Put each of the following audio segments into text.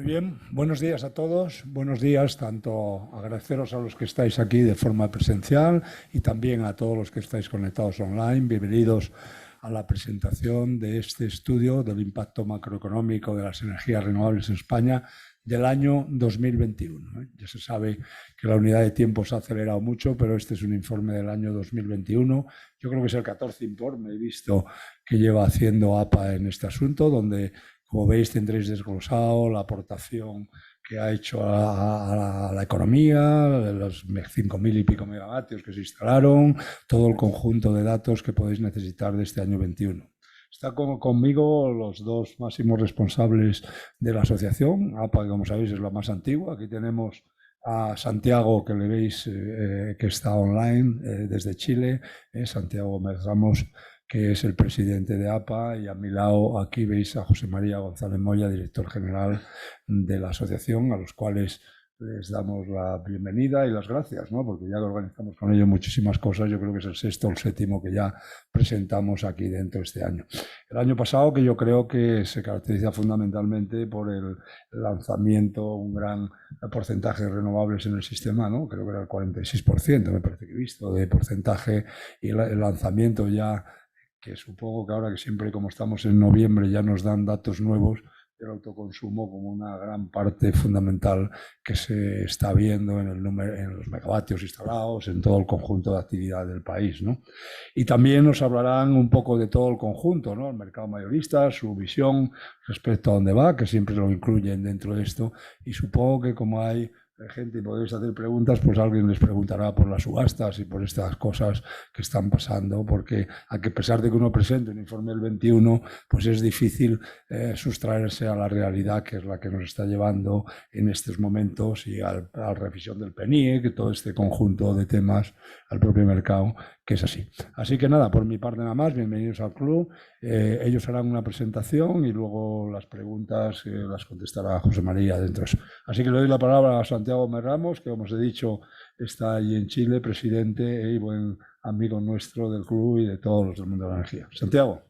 Muy bien, buenos días a todos. Buenos días, tanto agradeceros a los que estáis aquí de forma presencial y también a todos los que estáis conectados online. Bienvenidos a la presentación de este estudio del impacto macroeconómico de las energías renovables en España del año 2021. Ya se sabe que la unidad de tiempo se ha acelerado mucho, pero este es un informe del año 2021. Yo creo que es el 14 informe, he visto, que lleva haciendo APA en este asunto, donde, como veis, tendréis desglosado la aportación que ha hecho a la economía, los 5.000 y pico megavatios que se instalaron, todo el conjunto de datos que podéis necesitar de este año 21. Está conmigo los dos máximos responsables de la asociación. APA, que como sabéis es la más antigua. Aquí tenemos a Santiago, que le veis que está online desde Chile, Santiago Gómez Ramos, que es el presidente de APA, y a mi lado aquí veis a José María González Moya, director general de la asociación, a los cuales les damos la bienvenida y las gracias, ¿no? Porque ya que organizamos con ellos muchísimas cosas, yo creo que es el sexto o el séptimo que ya presentamos aquí dentro este año. El año pasado, que yo creo que se caracteriza fundamentalmente por el lanzamiento, un gran porcentaje de renovables en el sistema, ¿no? Creo que era el 46%, me parece que he visto, de porcentaje, y el lanzamiento ya, que supongo que ahora que siempre, como estamos en noviembre, ya nos dan datos nuevos del autoconsumo como una gran parte fundamental que se está viendo en el número, en los megavatios instalados, en todo el conjunto de actividad del país, ¿no? Y también nos hablarán un poco de todo el conjunto, ¿no? El mercado mayorista, su visión respecto a dónde va, que siempre lo incluyen dentro de esto, y supongo que como hay gente y podéis hacer preguntas, pues alguien les preguntará por las subastas y por estas cosas que están pasando, porque a pesar de que uno presente un informe del 21, pues es difícil sustraerse a la realidad, que es la que nos está llevando en estos momentos, y a la revisión del PNIE, que todo este conjunto de temas, al propio mercado, que es así. Así que nada, por mi parte nada más, bienvenidos al club. Ellos harán una presentación y luego las preguntas las contestará José María dentro de eso. Así que le doy la palabra a Santiago Merramos, que como os he dicho está allí en Chile, presidente y buen amigo nuestro del club y de todos los del mundo de la energía. Santiago.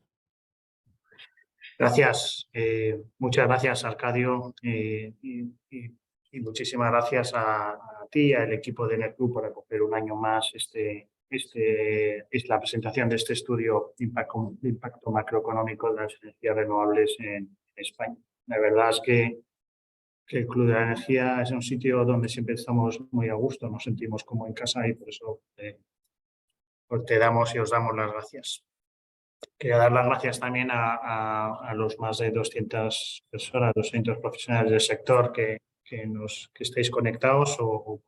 Gracias, muchas gracias, Arcadio, y muchísimas gracias a ti y al equipo de NetClub por acoger un año más la presentación de este estudio de impacto macroeconómico de las energías renovables en España. La verdad es que el Club de la Energía es un sitio donde siempre estamos muy a gusto, nos sentimos como en casa, y por eso te damos y os damos las gracias. Quería dar las gracias también a los más de 200 personas, 200 profesionales del sector que estéis conectados o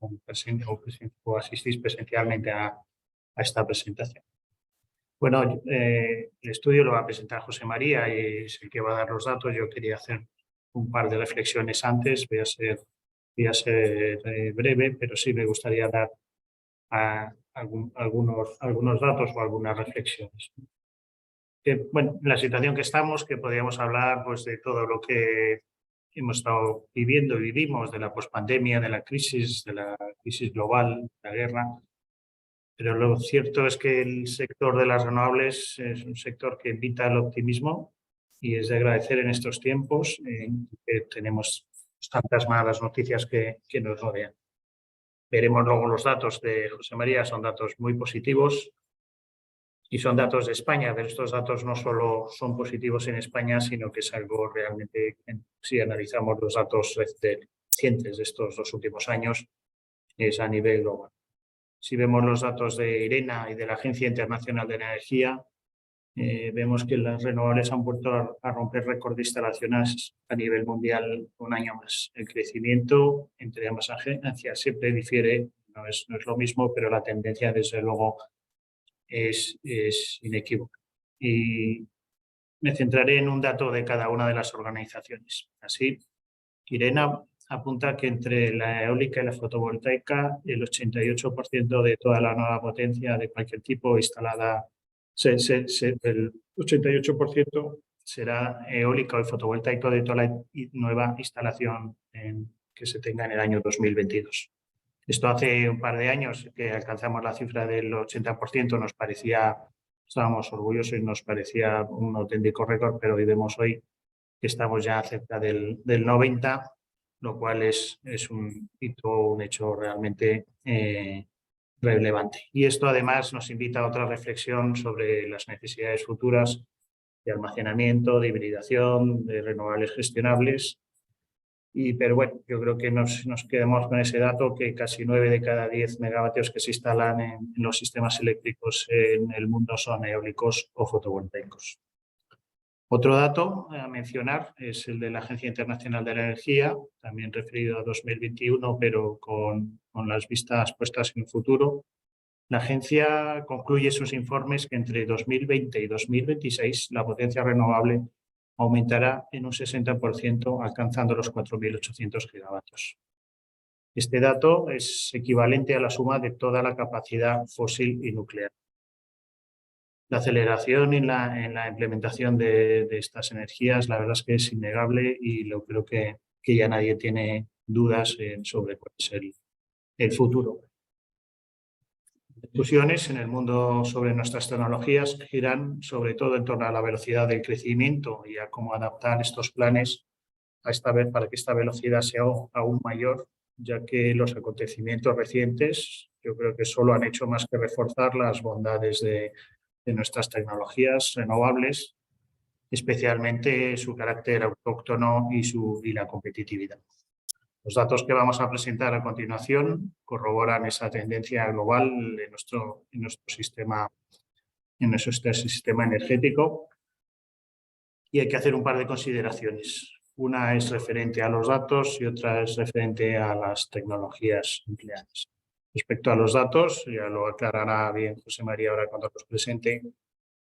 asistís presencialmente a esta presentación. Bueno, el estudio lo va a presentar José María y es el que va a dar los datos. Yo quería hacer un par de reflexiones antes. Voy a ser breve, pero sí me gustaría dar algunos datos o algunas reflexiones. Bueno, en la situación que estamos, que podríamos hablar pues, de todo lo que hemos estado viviendo y vivimos, de la pospandemia, de la crisis global, la guerra. Pero lo cierto es que el sector de las renovables es un sector que invita al optimismo, y es de agradecer en estos tiempos que tenemos tantas malas noticias que nos rodean. Veremos luego los datos de José María, son datos muy positivos. Y son datos de España, pero estos datos no solo son positivos en España, sino que es algo realmente, si analizamos los datos recientes de estos 2 últimos años, es a nivel global. Si vemos los datos de IRENA y de la Agencia Internacional de Energía, vemos que las renovables han vuelto a romper récord de instalaciones a nivel mundial un año más. El crecimiento entre ambas agencias siempre difiere, no es lo mismo, pero la tendencia desde luego es inequívoca. Y me centraré en un dato de cada una de las organizaciones. Así, IRENA apunta que entre la eólica y la fotovoltaica, el 88% de toda la nueva potencia de cualquier tipo instalada, el 88% será eólica o fotovoltaico de toda la nueva instalación que se tenga en el año 2022. Esto hace un par de años que alcanzamos la cifra del 80%, estábamos orgullosos y nos parecía un auténtico récord, pero hoy vemos que estamos ya cerca del 90%, lo cual es un hecho realmente relevante. Y esto además nos invita a otra reflexión sobre las necesidades futuras de almacenamiento, de hibridación, de renovables gestionables. Pero bueno, yo creo que nos quedamos con ese dato que casi 9 de cada 10 megavatios que se instalan en los sistemas eléctricos en el mundo son eólicos o fotovoltaicos. Otro dato a mencionar es el de la Agencia Internacional de la Energía, también referido a 2021, pero con las vistas puestas en el futuro. La agencia concluye sus informes que entre 2020 y 2026 la potencia renovable aumentará en un 60%, alcanzando los 4.800 gigavatios. Este dato es equivalente a la suma de toda la capacidad fósil y nuclear. La aceleración en la implementación de estas energías, la verdad es que es innegable y creo que ya nadie tiene dudas sobre cuál es el futuro. Discusiones en el mundo sobre nuestras tecnologías giran sobre todo en torno a la velocidad del crecimiento y a cómo adaptar estos planes a esta vez para que esta velocidad sea aún mayor, ya que los acontecimientos recientes yo creo que solo han hecho más que reforzar las bondades de nuestras tecnologías renovables, especialmente su carácter autóctono y la competitividad. Los datos que vamos a presentar a continuación corroboran esa tendencia global en nuestro sistema energético y hay que hacer un par de consideraciones. Una es referente a los datos y otra es referente a las tecnologías empleadas. Respecto a los datos, ya lo aclarará bien José María ahora cuando los presente,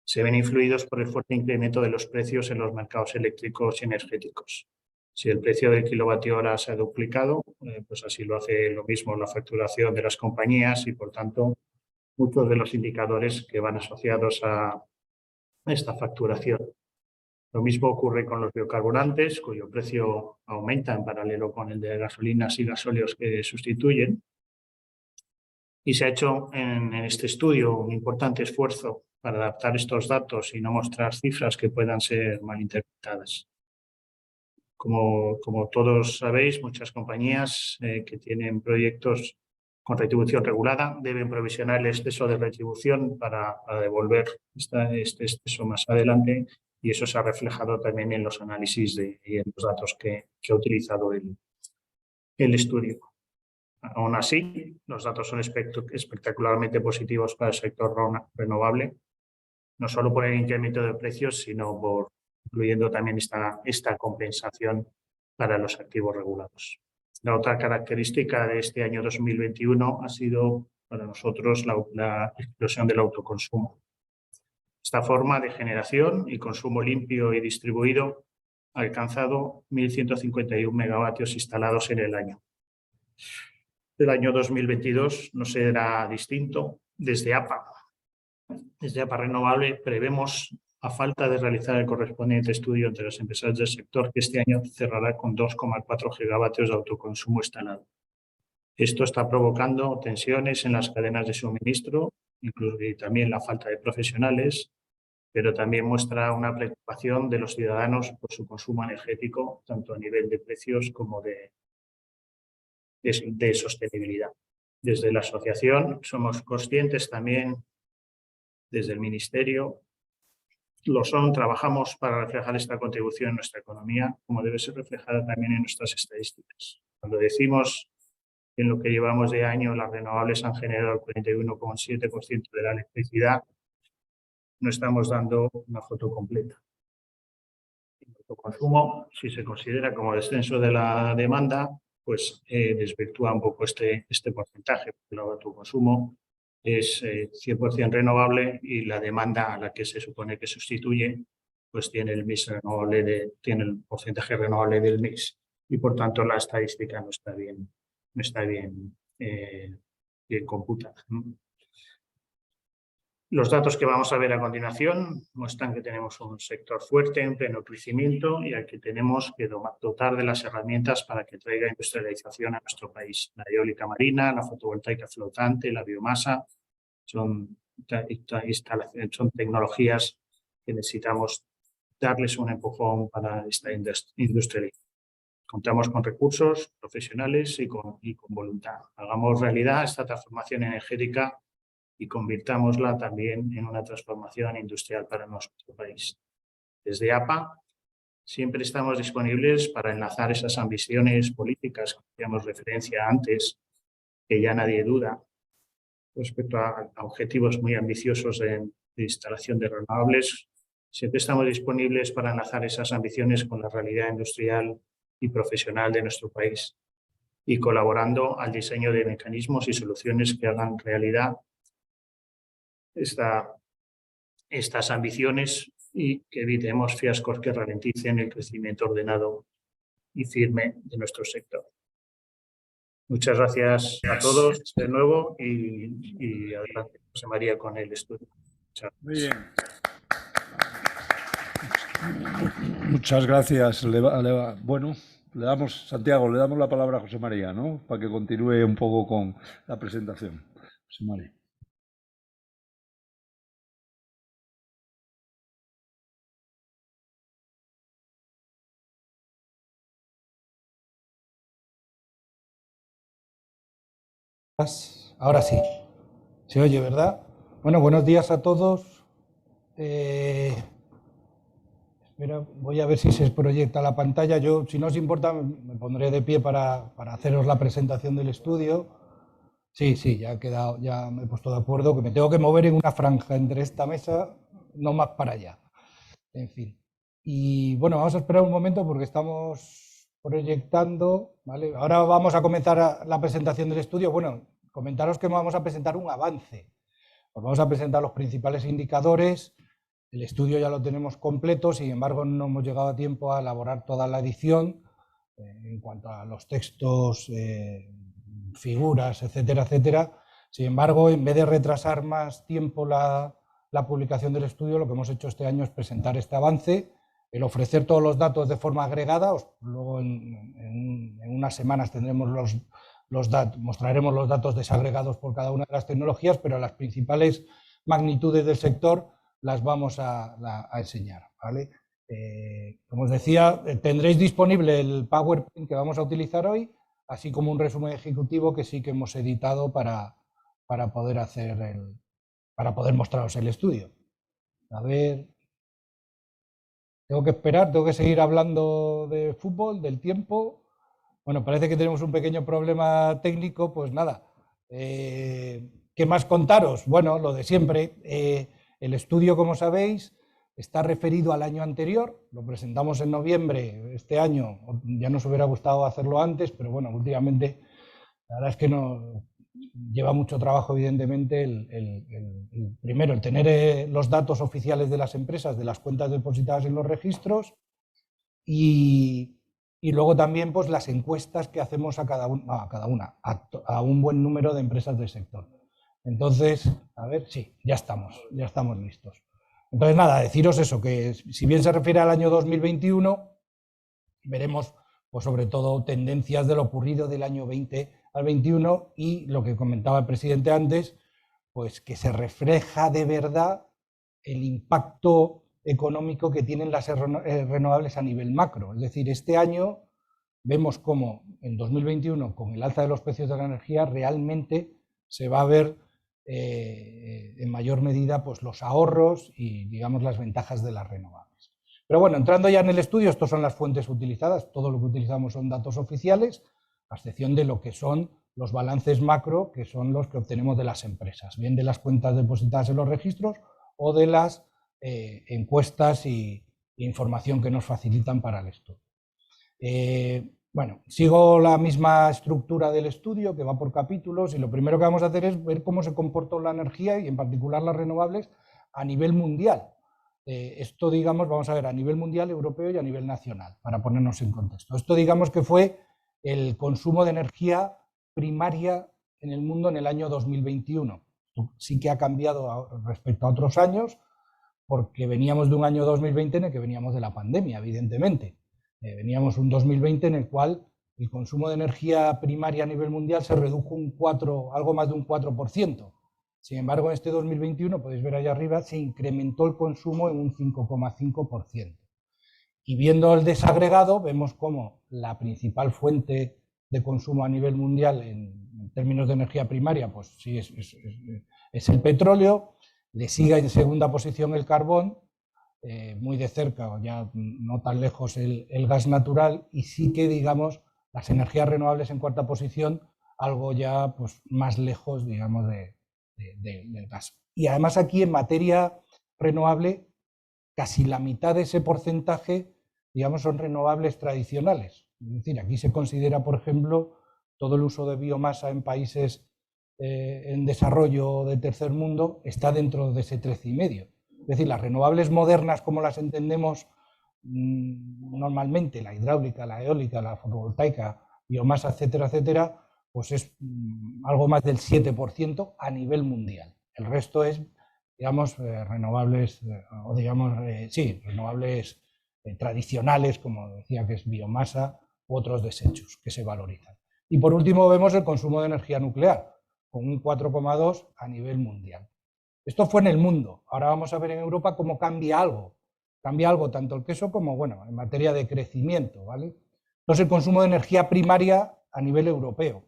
se ven influidos por el fuerte incremento de los precios en los mercados eléctricos y energéticos. Si el precio del kilovatio hora se ha duplicado, pues así lo hace lo mismo la facturación de las compañías y, por tanto, muchos de los indicadores que van asociados a esta facturación. Lo mismo ocurre con los biocarburantes, cuyo precio aumenta en paralelo con el de gasolinas y gasóleos que sustituyen. Y se ha hecho en este estudio un importante esfuerzo para adaptar estos datos y no mostrar cifras que puedan ser malinterpretadas. Como todos sabéis, muchas compañías que tienen proyectos con retribución regulada deben provisionar el exceso de retribución para devolver este exceso más adelante, y eso se ha reflejado también en los análisis y en los datos que ha utilizado el estudio. Aún así, los datos son espectacularmente positivos para el sector renovable, no solo por el incremento de precios, sino incluyendo también esta compensación para los activos regulados. La otra característica de este año 2021 ha sido para nosotros la explosión del autoconsumo. Esta forma de generación y consumo limpio y distribuido ha alcanzado 1.151 megavatios instalados en el año. El año 2022 no será distinto. Desde APA Renovable prevemos, a falta de realizar el correspondiente estudio entre las empresas del sector, que este año cerrará con 2,4 gigavatios de autoconsumo instalado. Esto está provocando tensiones en las cadenas de suministro, incluso también la falta de profesionales, pero también muestra una preocupación de los ciudadanos por su consumo energético, tanto a nivel de precios como de sostenibilidad. Desde la asociación somos conscientes también, desde el Ministerio, trabajamos para reflejar esta contribución en nuestra economía, como debe ser reflejada también en nuestras estadísticas. Cuando decimos que en lo que llevamos de año las renovables han generado el 41,7% de la electricidad, no estamos dando una foto completa. El autoconsumo, si se considera como descenso de la demanda, pues desvirtúa un poco este porcentaje, porque el autoconsumo es 100% renovable y la demanda a la que se supone que sustituye pues tiene el porcentaje renovable del mix, y por tanto la estadística no está bien computada. Los datos que vamos a ver a continuación muestran que tenemos un sector fuerte en pleno crecimiento y al que tenemos que dotar de las herramientas para que traiga industrialización a nuestro país. La eólica marina, la fotovoltaica flotante, la biomasa son tecnologías que necesitamos darles un empujón para esta industrialización. Contamos con recursos profesionales y con voluntad. Hagamos realidad esta transformación energética y convirtámosla también en una transformación industrial para nuestro país. Desde APA siempre estamos disponibles para enlazar esas ambiciones políticas que hacíamos referencia antes, que ya nadie duda, respecto a objetivos muy ambiciosos de instalación de renovables. Siempre estamos disponibles para enlazar esas ambiciones con la realidad industrial y profesional de nuestro país y colaborando al diseño de mecanismos y soluciones que hagan realidad estas ambiciones y que evitemos fiascos que ralenticen el crecimiento ordenado y firme de nuestro sector. Muchas gracias a todos de nuevo y adelante, José María, con el estudio. Muy bien. Muchas gracias. Bueno, Santiago, le damos la palabra a José María, ¿no? Para que continúe un poco con la presentación. José María. Ahora sí, se oye, ¿verdad? Bueno, buenos días a todos. Espera, voy a ver si se proyecta la pantalla. Yo, si no os importa, me pondré de pie para haceros la presentación del estudio. Sí, ya he quedado, ya me he puesto de acuerdo, que me tengo que mover en una franja entre esta mesa, no más para allá. En fin. Y bueno, vamos a esperar un momento porque estamos proyectando, ¿vale? Ahora vamos a comenzar la presentación del estudio. Bueno, comentaros que vamos a presentar un avance. Os vamos a presentar los principales indicadores. El estudio ya lo tenemos completo, sin embargo no hemos llegado a tiempo a elaborar toda la edición en cuanto a los textos, figuras, etcétera, etcétera. Sin embargo, en vez de retrasar más tiempo la publicación del estudio, lo que hemos hecho este año es presentar este avance, el ofrecer todos los datos de forma agregada. Luego en unas semanas tendremos mostraremos los datos desagregados por cada una de las tecnologías, pero las principales magnitudes del sector las vamos a enseñar, ¿vale? Como os decía, tendréis disponible el PowerPoint que vamos a utilizar hoy, así como un resumen ejecutivo que sí que hemos editado para poder para poder mostraros el estudio. A ver, tengo que esperar, tengo que seguir hablando de fútbol, del tiempo. Bueno, parece que tenemos un pequeño problema técnico, pues nada. ¿Qué más contaros? Bueno, lo de siempre. El estudio, como sabéis, está referido al año anterior. Lo presentamos en noviembre este año. Ya nos hubiera gustado hacerlo antes, pero bueno, últimamente la verdad es que no lleva mucho trabajo, evidentemente, primero el tener los datos oficiales de las empresas, de las cuentas depositadas en los registros, y luego también pues las encuestas que hacemos a un buen número de empresas del sector. Entonces, a ver, sí, ya estamos listos. Entonces, nada, deciros eso, que si bien se refiere al año 2021, veremos pues sobre todo tendencias de lo ocurrido del año 20 al 21 y lo que comentaba el presidente antes, pues que se refleja de verdad el impacto económico que tienen las renovables a nivel macro. Es decir, este año vemos cómo en 2021, con el alza de los precios de la energía, realmente se va a ver en mayor medida pues, los ahorros y, digamos, las ventajas de las renovables. Pero bueno, entrando ya en el estudio, estas son las fuentes utilizadas. Todo lo que utilizamos son datos oficiales, a excepción de lo que son los balances macro, que son los que obtenemos de las empresas, bien de las cuentas depositadas en los registros o de las encuestas e información que nos facilitan para el estudio. Bueno, sigo la misma estructura del estudio, que va por capítulos, y lo primero que vamos a hacer es ver cómo se comportó la energía y en particular las renovables a nivel mundial. Esto, digamos, vamos a ver a nivel mundial, europeo y a nivel nacional, para ponernos en contexto. Esto, digamos, que fue el consumo de energía primaria en el mundo en el año 2021. Sí que ha cambiado respecto a otros años, porque veníamos de un año 2020 en el que veníamos de la pandemia, evidentemente. Veníamos un 2020 en el cual el consumo de energía primaria a nivel mundial se redujo algo más de un 4%. Sin embargo, en este 2021, podéis ver allá arriba, se incrementó el consumo en un 5,5%. Y viendo el desagregado, vemos cómo la principal fuente de consumo a nivel mundial en términos de energía primaria, pues sí es el petróleo, le sigue en segunda posición el carbón, muy de cerca, ya no tan lejos el gas natural, y sí que, digamos, las energías renovables en cuarta posición, algo ya pues, más lejos, digamos, del gas. Y además aquí en materia renovable, casi la mitad de ese porcentaje, digamos, son renovables tradicionales. Es decir, aquí se considera, por ejemplo, todo el uso de biomasa en países en desarrollo de tercer mundo está dentro de ese 13,5. Es decir, las renovables modernas, como las entendemos normalmente, la hidráulica, la eólica, la fotovoltaica, biomasa, etcétera, etcétera, pues es algo más del 7% a nivel mundial. El resto es, digamos, renovables, o digamos, sí, renovables tradicionales, como decía, que es biomasa u otros desechos que se valorizan. Y por último vemos el consumo de energía nuclear, con un 4,2 a nivel mundial. Esto fue en el mundo. Ahora vamos a ver en Europa cómo cambia algo. Cambia algo tanto el queso como, bueno, en materia de crecimiento, ¿vale? Entonces, el consumo de energía primaria a nivel europeo.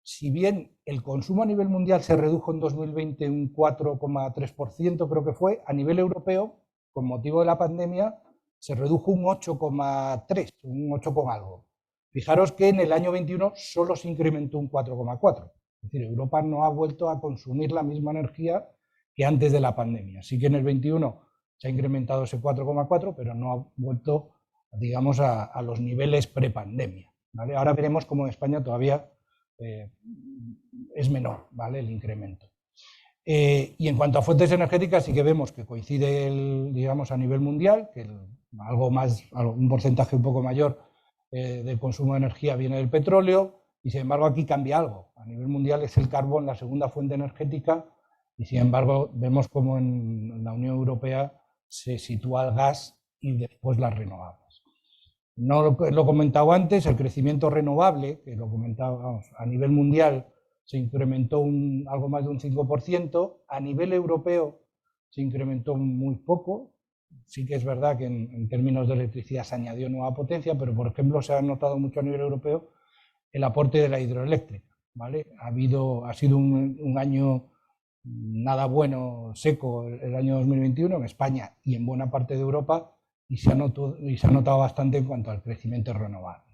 Si bien el consumo a nivel mundial se redujo en 2020 un 4,3%, creo que fue, a nivel europeo, con motivo de la pandemia, se redujo un 8,3, un 8 con algo. Fijaros que en el año 21 solo se incrementó un 4,4. Es decir, Europa no ha vuelto a consumir la misma energía que antes de la pandemia. Sí que en el 21 se ha incrementado ese 4,4, pero no ha vuelto, digamos, a los niveles prepandemia, ¿vale? Ahora veremos cómo en España todavía es menor, ¿vale?, el incremento. Y en cuanto a fuentes energéticas, sí que vemos que coincide, digamos, a nivel mundial, que un porcentaje un poco mayor del consumo de energía viene del petróleo, y sin embargo aquí cambia algo. A nivel mundial es el carbón la segunda fuente energética, y sin embargo vemos como en la Unión Europea se sitúa el gas y después las renovables. No lo he comentado antes, el crecimiento renovable, que lo comentábamos, a nivel mundial se incrementó algo más de un 5%, a nivel europeo se incrementó muy poco. Sí que es verdad que en términos de electricidad se añadió nueva potencia, pero por ejemplo se ha notado mucho a nivel europeo el aporte de la hidroeléctrica, ¿vale? Ha sido un año nada bueno, seco, el año 2021 en España y en buena parte de Europa, y se ha notado bastante en cuanto al crecimiento renovable.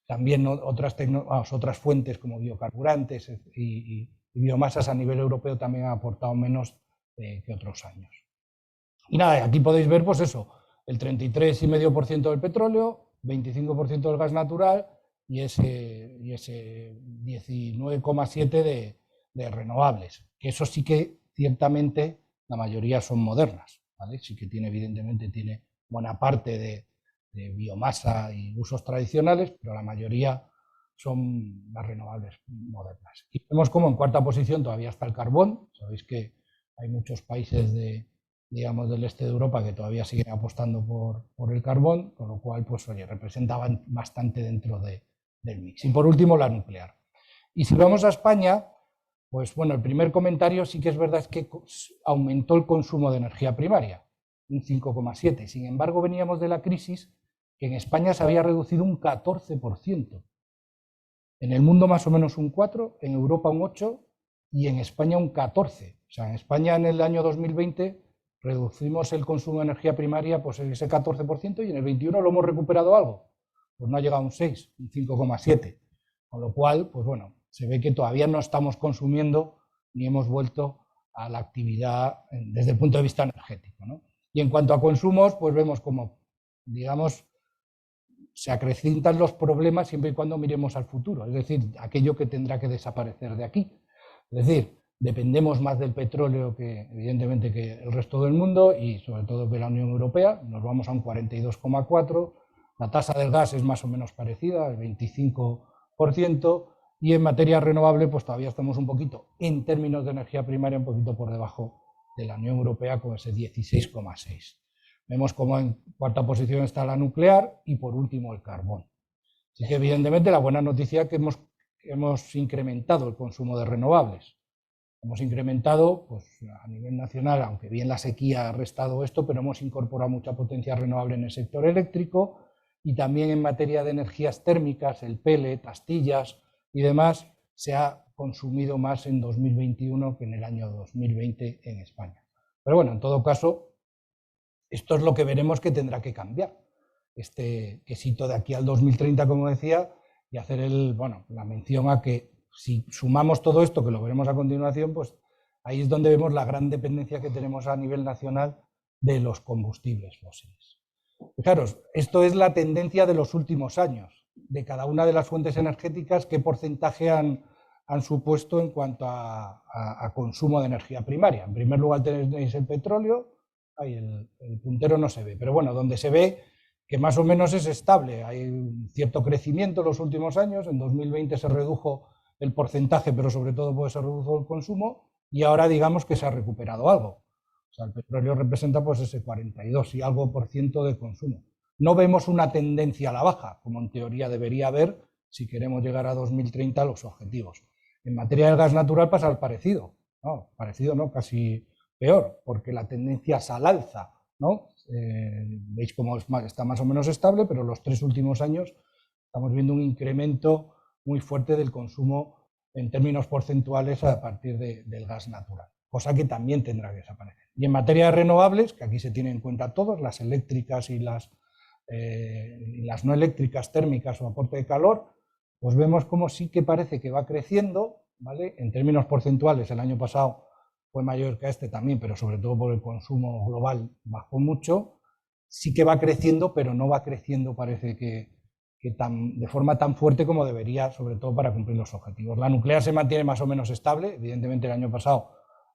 También otras fuentes como biocarburantes y biomasas a nivel europeo también han aportado menos que otros años. Y nada, aquí podéis ver, pues eso, el 33,5% del petróleo, 25% del gas natural y ese 19,7% de renovables, que eso sí que ciertamente la mayoría son modernas, ¿vale? Sí que evidentemente tiene buena parte de biomasa y usos tradicionales, pero la mayoría son las renovables modernas. Y vemos como en cuarta posición todavía está el carbón. Sabéis que hay muchos países digamos, del este de Europa que todavía siguen apostando por el carbón, con lo cual, pues oye, representaban bastante dentro del mix. Y por último, la nuclear. Y si vamos a España, pues bueno, el primer comentario sí que es verdad, es que aumentó el consumo de energía primaria, un 5,7. Sin embargo, veníamos de la crisis que en España se había reducido un 14%. En el mundo más o menos un 4%, en Europa un 8% y en España un 14%. O sea, en España en el año 2020 reducimos el consumo de energía primaria pues ese 14% y en el 21 lo hemos recuperado algo. Pues no ha llegado a un 6, un 5,7. Con lo cual, pues bueno, se ve que todavía no estamos consumiendo ni hemos vuelto a la actividad desde el punto de vista energético, ¿no? Y en cuanto a consumos, pues vemos como, digamos, se acrecentan los problemas siempre y cuando miremos al futuro, es decir, aquello que tendrá que desaparecer de aquí. Es decir, dependemos más del petróleo que, evidentemente, que el resto del mundo y sobre todo que la Unión Europea, nos vamos a un 42,4%, la tasa del gas es más o menos parecida, el 25%, y en materia renovable pues todavía estamos un poquito, en términos de energía primaria, un poquito por debajo de la Unión Europea con ese 16,6%. Vemos como en cuarta posición está la nuclear y por último el carbón. Así que evidentemente la buena noticia es que hemos incrementado el consumo de renovables. Hemos incrementado, pues a nivel nacional, aunque bien la sequía ha restado esto, pero hemos incorporado mucha potencia renovable en el sector eléctrico y también en materia de energías térmicas, el pellet, astillas y demás, se ha consumido más en 2021 que en el año 2020 en España. Pero bueno, en todo caso, esto es lo que veremos que tendrá que cambiar. Este quesito de aquí al 2030, como decía, y hacer la mención a que si sumamos todo esto, que lo veremos a continuación, pues ahí es donde vemos la gran dependencia que tenemos a nivel nacional de los combustibles fósiles. Fijaros, esto es la tendencia de los últimos años, de cada una de las fuentes energéticas, qué porcentaje han supuesto en cuanto a consumo de energía primaria. En primer lugar tenéis el petróleo, ahí el puntero no se ve, pero bueno, donde se ve que más o menos es estable, hay un cierto crecimiento en los últimos años, en 2020 se redujo el porcentaje, pero sobre todo pues se redujo el consumo, y ahora digamos que se ha recuperado algo. O sea, el petróleo representa pues ese 42 y algo por ciento de consumo. No vemos una tendencia a la baja, como en teoría debería haber si queremos llegar a 2030 a los objetivos. En materia del gas natural pasa al parecido, no, casi peor, porque la tendencia es al alza, ¿no? Veis cómo está más o menos estable, pero los 3 últimos años estamos viendo un incremento muy fuerte del consumo en términos porcentuales a partir del gas natural, cosa que también tendrá que desaparecer. Y en materia de renovables, que aquí se tienen en cuenta todas, las eléctricas y las no eléctricas, térmicas o aporte de calor, pues vemos como sí que parece que va creciendo, ¿vale? En términos porcentuales, el año pasado fue mayor que este también, pero sobre todo por el consumo global bajó mucho. Sí que va creciendo, pero no va creciendo, parece que de forma tan fuerte como debería, sobre todo para cumplir los objetivos. La nuclear se mantiene más o menos estable, evidentemente el año pasado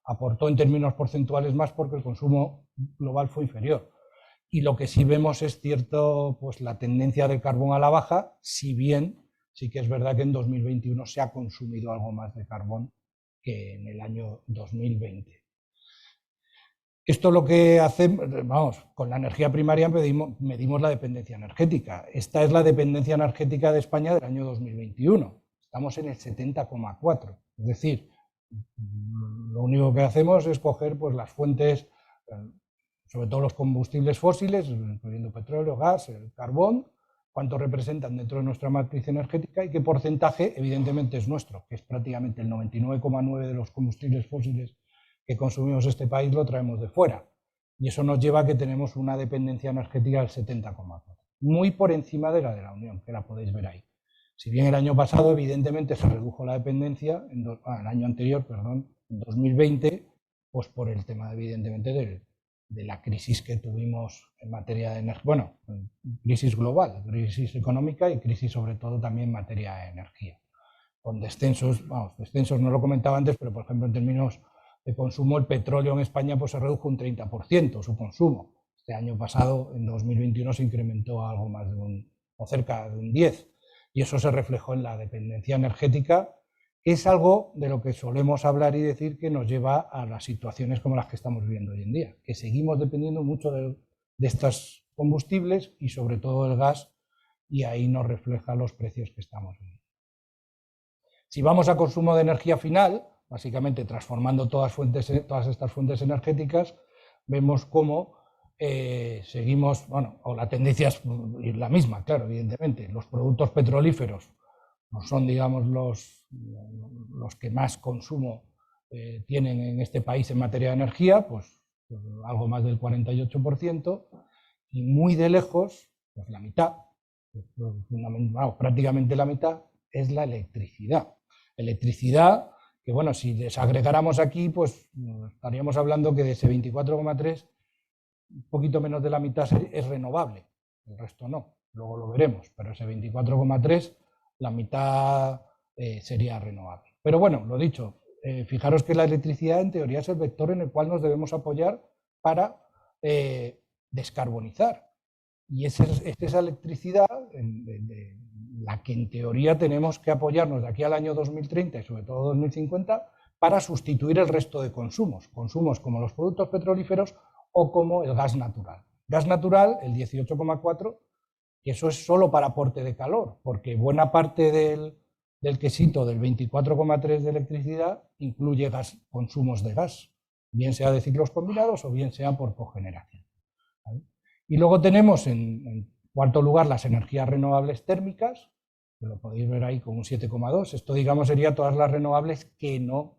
aportó en términos porcentuales más porque el consumo global fue inferior. Y lo que sí vemos es cierto, pues la tendencia del carbón a la baja, si bien sí que es verdad que en 2021 se ha consumido algo más de carbón que en el año 2020. Esto lo que hacemos, con la energía primaria medimos la dependencia energética. Esta es la dependencia energética de España del año 2021. Estamos en el 70,4. Es decir, lo único que hacemos es coger pues, las fuentes, sobre todo los combustibles fósiles, incluyendo petróleo, gas, el carbón, cuánto representan dentro de nuestra matriz energética y qué porcentaje, evidentemente, es nuestro, que es prácticamente el 99,9% de los combustibles fósiles que consumimos este país lo traemos de fuera. Y eso nos lleva a que tenemos una dependencia energética del 70,4%, muy por encima de la Unión, que la podéis ver ahí. Si bien el año pasado, evidentemente, se redujo la dependencia, el año anterior, perdón, en 2020, pues por el tema, evidentemente, de la crisis que tuvimos en materia de energía, bueno, crisis global, crisis económica y crisis sobre todo también en materia de energía. Con descensos, descensos no lo comentaba antes, pero por ejemplo en términos de consumo, el petróleo en España pues se redujo un 30% su consumo. Este año pasado, en 2021, se incrementó algo más de o cerca de un 10%, y eso se reflejó en la dependencia energética, que es algo de lo que solemos hablar y decir que nos lleva a las situaciones como las que estamos viviendo hoy en día, que seguimos dependiendo mucho de estos combustibles y sobre todo del gas, y ahí nos refleja los precios que estamos viendo. Si vamos a consumo de energía final, básicamente transformando todas estas fuentes energéticas, vemos cómo seguimos, o la tendencia es la misma, claro, evidentemente. Los productos petrolíferos no son, digamos, los que más consumo tienen en este país en materia de energía, pues algo más del 48%, y muy de lejos, pues la mitad, prácticamente la mitad, es la electricidad. Electricidad que, bueno, si desagregáramos aquí, pues estaríamos hablando que de ese 24,3, un poquito menos de la mitad es renovable, el resto no, luego lo veremos, pero ese 24,3, la mitad sería renovable. Pero bueno, lo dicho, fijaros que la electricidad en teoría es el vector en el cual nos debemos apoyar para descarbonizar. Y es esa electricidad de la que en teoría tenemos que apoyarnos de aquí al año 2030 y sobre todo 2050 para sustituir el resto de consumos como los productos petrolíferos o como el gas natural. Gas natural, el 18,4%, y eso es solo para aporte de calor, porque buena parte del del quesito del 24,3 de electricidad incluye consumos de gas, bien sea de ciclos combinados o bien sea por cogeneración, ¿vale? Y luego tenemos en cuarto lugar las energías renovables térmicas, que lo podéis ver ahí con un 7,2. Esto, digamos, sería todas las renovables que no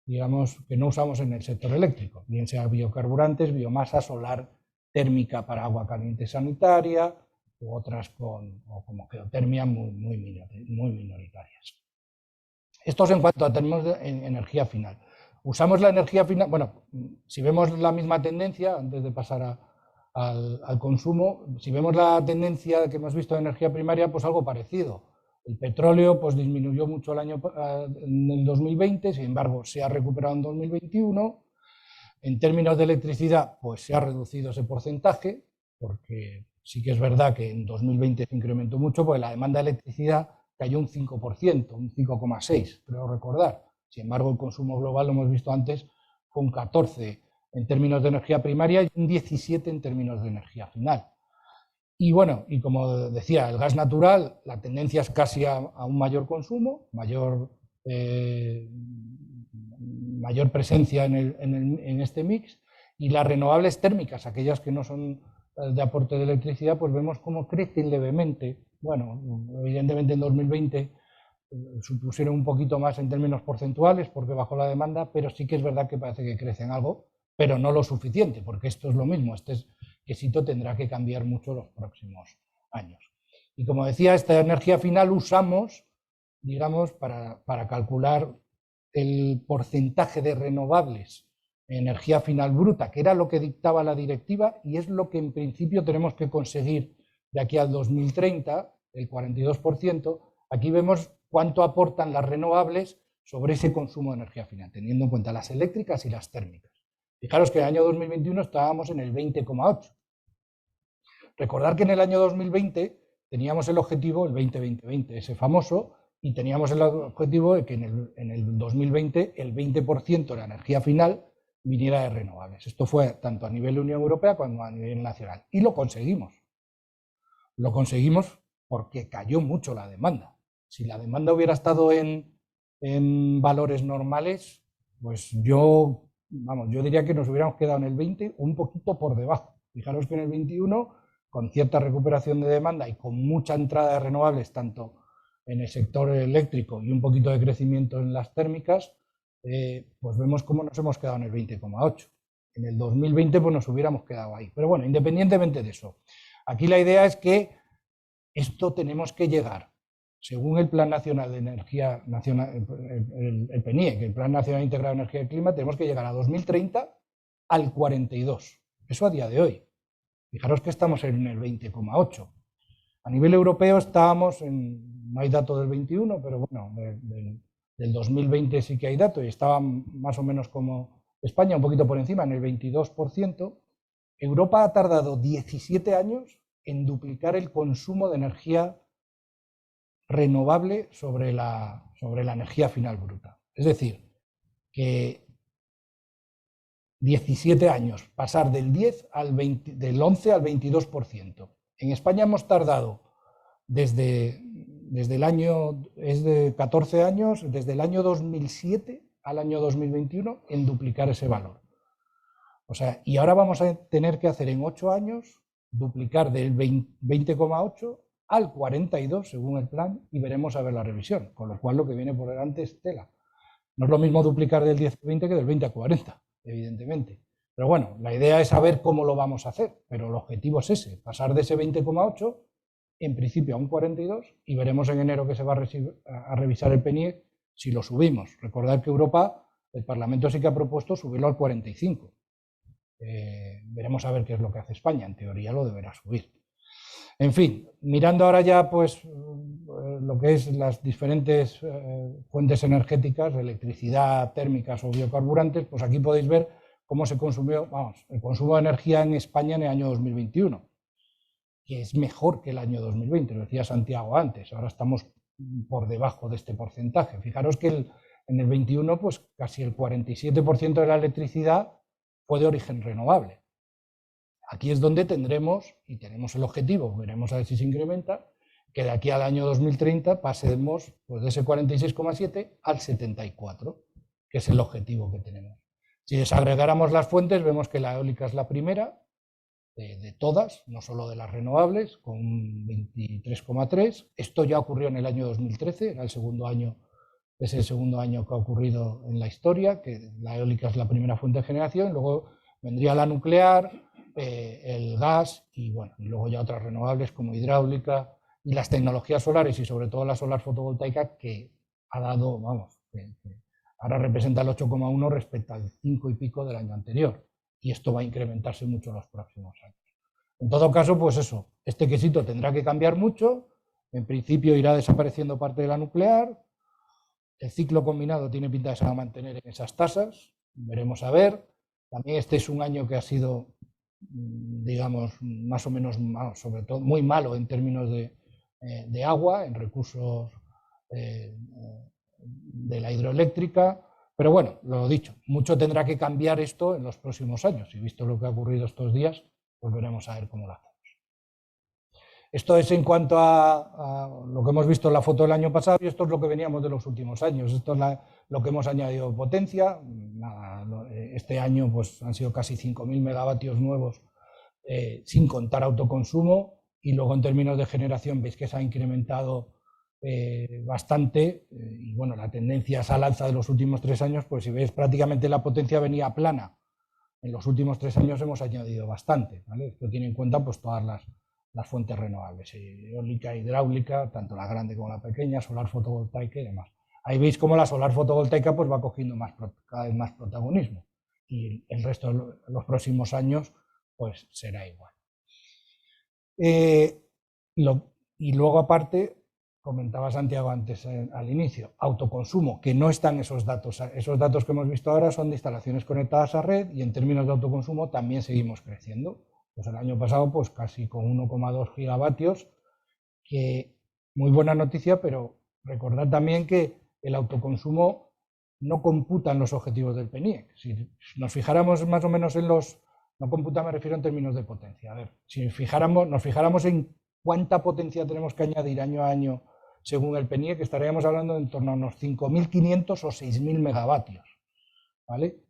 usamos en el sector eléctrico, bien sea biocarburantes, biomasa solar térmica para agua caliente sanitaria, u otras como geotermia muy minoritarias. Esto es en cuanto a términos de energía final. Usamos la energía final, bueno, si vemos la misma tendencia, antes de pasar al consumo, si vemos la tendencia que hemos visto de energía primaria, pues algo parecido. El petróleo pues disminuyó mucho en el 2020, sin embargo se ha recuperado en 2021. En términos de electricidad, pues se ha reducido ese porcentaje, porque sí que es verdad que en 2020 se incrementó mucho, porque la demanda de electricidad cayó un 5%, un 5,6%, creo recordar. Sin embargo, el consumo global, lo hemos visto antes, fue un 14% en términos de energía primaria y un 17% en términos de energía final. Y bueno, y como decía, el gas natural, la tendencia es casi a un mayor consumo, mayor presencia en este mix, y las renovables térmicas, aquellas que no son de aporte de electricidad, pues vemos cómo crecen levemente. Bueno, evidentemente en 2020 supusieron un poquito más en términos porcentuales porque bajó la demanda, pero sí que es verdad que parece que crecen algo, pero no lo suficiente, porque esto es lo mismo, este quesito tendrá que cambiar mucho los próximos años. Y como decía, esta energía final usamos, digamos, para calcular el porcentaje de renovables en energía final bruta, que era lo que dictaba la directiva y es lo que en principio tenemos que conseguir de aquí al 2030, el 42%. Aquí vemos cuánto aportan las renovables sobre ese consumo de energía final, teniendo en cuenta las eléctricas y las térmicas. Fijaros que en el año 2021 estábamos en el 20,8. Recordar que en el año 2020 teníamos el objetivo, el 20-20-20, ese famoso, y teníamos el objetivo de que en el 2020 el 20% de la energía final viniera de renovables. Esto fue tanto a nivel Unión Europea como a nivel nacional. Y lo conseguimos. Lo conseguimos porque cayó mucho la demanda. Si la demanda hubiera estado en valores normales, pues yo diría que nos hubiéramos quedado en el 20 o un poquito por debajo. Fijaros que en el 21, con cierta recuperación de demanda y con mucha entrada de renovables, tanto en el sector eléctrico y un poquito de crecimiento en las térmicas, pues vemos cómo nos hemos quedado en el 20,8. En el 2020 pues nos hubiéramos quedado ahí. Pero bueno, independientemente de eso, aquí la idea es que esto tenemos que llegar, según el Plan Nacional de Energía, el PNIEC, el Plan Nacional Integrado de Energía y Clima, tenemos que llegar a 2030 al 42. Eso a día de hoy. Fijaros que estamos en el 20,8. A nivel europeo estábamos no hay dato del 21, pero bueno, del 2020 sí que hay dato y estaba más o menos como España, un poquito por encima, en el 22%. Europa ha tardado 17 años en duplicar el consumo de energía renovable sobre la energía final bruta. Es decir, que 17 años, pasar del 11 al 22%. En España hemos tardado desde el año, es de 14 años, desde el año 2007 al año 2021 en duplicar ese valor. O sea, y ahora vamos a tener que hacer en 8 años duplicar del 20,8 al 42 según el plan y veremos a ver la revisión, con lo cual lo que viene por delante es tela. No es lo mismo duplicar del 10 al 20 que del 20 a 40, evidentemente. Pero bueno, la idea es saber cómo lo vamos a hacer, pero el objetivo es ese, pasar de ese 20,8 en principio a un 42 y veremos en enero que se va a revisar el PNIEC si lo subimos. Recordad que Europa, el Parlamento sí que ha propuesto subirlo al 45. Veremos a ver qué es lo que hace España, en teoría lo deberá subir. En fin, mirando ahora ya pues lo que es las diferentes fuentes energéticas, electricidad, térmicas o biocarburantes, pues aquí podéis ver cómo se consumió, el consumo de energía en España en el año 2021, que es mejor que el año 2020, lo decía Santiago antes, ahora estamos por debajo de este porcentaje. Fijaros que en el 21 pues casi el 47% de la electricidad fue de origen renovable. Aquí es donde tendremos, y tenemos el objetivo, veremos a ver si se incrementa, que de aquí al año 2030 pasemos pues, de ese 46,7 al 74, que es el objetivo que tenemos. Si desagregáramos las fuentes, vemos que la eólica es la primera de todas, no solo de las renovables, con 23,3. Esto ya ocurrió en el año 2013, era el segundo año, es el segundo año que ha ocurrido en la historia, que la eólica es la primera fuente de generación, luego vendría la nuclear, el gas y, bueno, y luego ya otras renovables como hidráulica y las tecnologías solares y sobre todo la solar fotovoltaica, que ha dado, vamos, que ahora representa el 8,1 respecto al 5 y pico del año anterior, y esto va a incrementarse mucho en los próximos años. En todo caso, pues eso, este quesito tendrá que cambiar mucho, en principio irá desapareciendo parte de la nuclear, el ciclo combinado tiene pinta de se va a mantener en esas tasas, veremos a ver. También este es un año que ha sido, digamos, más o menos, sobre todo, muy malo en términos de agua, en recursos de la hidroeléctrica, pero bueno, lo dicho, mucho tendrá que cambiar esto en los próximos años, y visto lo que ha ocurrido estos días, pues veremos a ver cómo lo hacemos. Esto es en cuanto a lo que hemos visto en la foto del año pasado, y esto es lo que veníamos de los últimos años. Esto es lo que hemos añadido potencia. Este año pues, han sido casi 5.000 megavatios nuevos, sin contar autoconsumo, y luego en términos de generación veis que se ha incrementado bastante, y bueno, la tendencia es al alza de los últimos 3 años, pues si veis prácticamente la potencia venía plana. En los últimos 3 años hemos añadido bastante, ¿vale? Esto tiene en cuenta pues todas las fuentes renovables, eólica, hidráulica, tanto la grande como la pequeña, solar fotovoltaica y demás. Ahí veis cómo la solar fotovoltaica pues va cogiendo cada vez más protagonismo, y el resto de los próximos años pues será igual. Y luego aparte, comentaba Santiago antes al inicio, autoconsumo, que no están esos datos que hemos visto ahora son de instalaciones conectadas a red, y en términos de autoconsumo también seguimos creciendo. Pues el año pasado pues casi con 1,2 gigavatios, que muy buena noticia, pero recordad también que el autoconsumo no computa en los objetivos del PNIEC. Si nos fijáramos más o menos en los... No computa, me refiero en términos de potencia. A ver, si nos fijáramos en cuánta potencia tenemos que añadir año a año según el PNIEC, estaríamos hablando de en torno a unos 5.500 o 6.000 megavatios, ¿vale?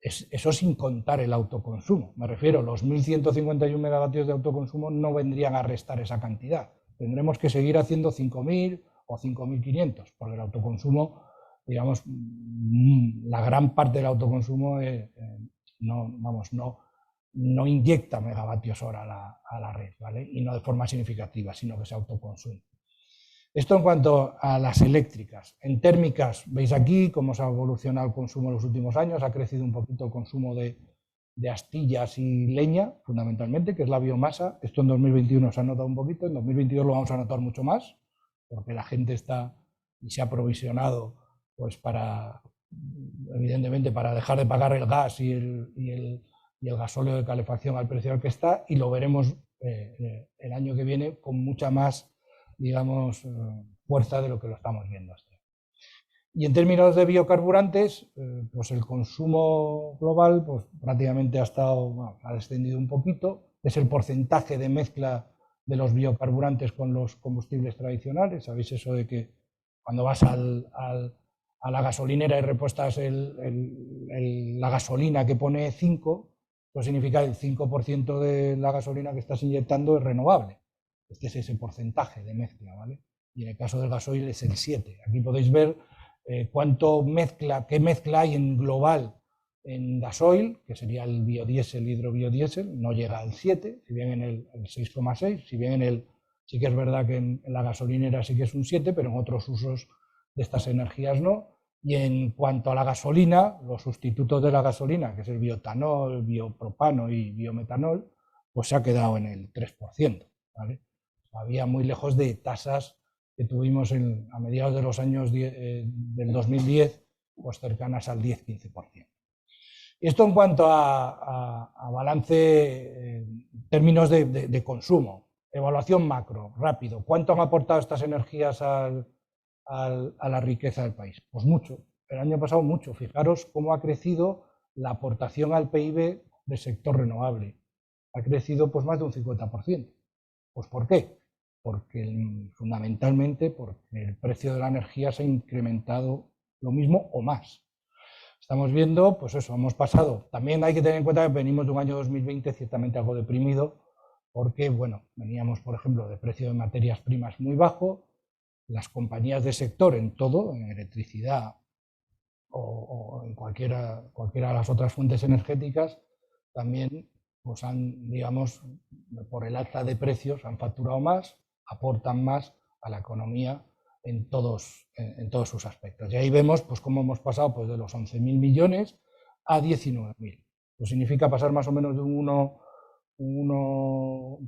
Eso sin contar el autoconsumo. Me refiero, los 1.151 megavatios de autoconsumo no vendrían a restar esa cantidad. Tendremos que seguir haciendo 5.000 o 5.500, porque el autoconsumo, digamos, la gran parte del autoconsumo no inyecta megavatios hora a la red, ¿vale? Y no de forma significativa, sino que se autoconsume. Esto en cuanto a las eléctricas. En térmicas, veis aquí cómo se ha evolucionado el consumo en los últimos años. Ha crecido un poquito el consumo de astillas y leña, fundamentalmente, que es la biomasa. Esto en 2021 se ha notado un poquito, en 2022 lo vamos a notar mucho más, porque la gente está y se ha provisionado pues evidentemente, para dejar de pagar el gas y el gasóleo de calefacción al precio al que está, y lo veremos el año que viene con mucha más, digamos, fuerza de lo que lo estamos viendo hasta ahora. Y en términos de biocarburantes, pues el consumo global pues prácticamente ha descendido un poquito. Es el porcentaje de mezcla de los biocarburantes con los combustibles tradicionales. Sabéis eso de que cuando vas a la gasolinera y repuestas la gasolina que pone 5, eso significa que el 5% de la gasolina que estás inyectando es renovable. Este es ese porcentaje de mezcla, ¿vale? Y en el caso del gasoil es el 7. Aquí podéis ver qué mezcla hay en global en gasoil, que sería el biodiesel, hidrobiodiesel, no llega al 7, si bien en el 6,6, si bien sí que es verdad que en la gasolinera sí que es un 7, pero en otros usos de estas energías no. Y en cuanto a la gasolina, los sustitutos de la gasolina, que es el bioetanol, biopropano y biometanol, pues se ha quedado en el 3%, ¿vale? Había muy lejos de tasas que tuvimos a mediados de los años del 2010, pues cercanas al 10-15%. Y esto en cuanto a balance en términos de consumo. Evaluación macro, rápido. ¿Cuánto han aportado estas energías a la riqueza del país? Pues mucho. El año pasado mucho. Fijaros cómo ha crecido la aportación al PIB del sector renovable. Ha crecido pues más de un 50%. Pues ¿por qué? fundamentalmente porque el precio de la energía se ha incrementado lo mismo o más. Estamos viendo, pues eso, hemos pasado. También hay que tener en cuenta que venimos de un año 2020 ciertamente algo deprimido, porque, bueno, veníamos, por ejemplo, de precio de materias primas muy bajo, las compañías de sector en todo, en electricidad o en cualquiera de las otras fuentes energéticas, también pues han, digamos, por el alza de precios, han facturado más, aportan más a la economía en todos sus aspectos. Y ahí vemos pues, cómo hemos pasado pues, de los 11.000 millones a 19.000. Pues significa pasar más o menos de un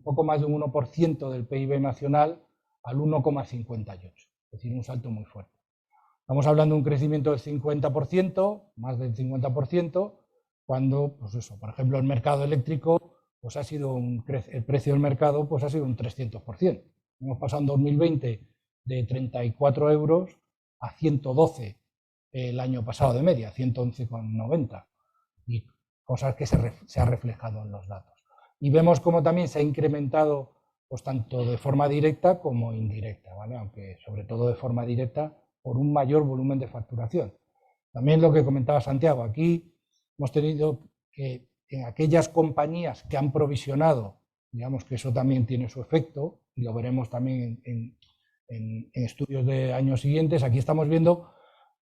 poco más de un 1% del PIB nacional al 1,58, es decir, un salto muy fuerte. Estamos hablando de un crecimiento del 50%, más del 50%, cuando, pues eso, por ejemplo, el mercado eléctrico, pues ha sido el precio del mercado pues ha sido un 300%. Hemos pasado en 2020 de 34 euros a 112 el año pasado de media, 111,90, y cosas que se ha reflejado en los datos. Y vemos cómo también se ha incrementado pues tanto de forma directa como indirecta, ¿vale? Aunque sobre todo de forma directa por un mayor volumen de facturación. También lo que comentaba Santiago, aquí hemos tenido que en aquellas compañías que han provisionado, digamos que eso también tiene su efecto, y lo veremos también en estudios de años siguientes, aquí estamos viendo,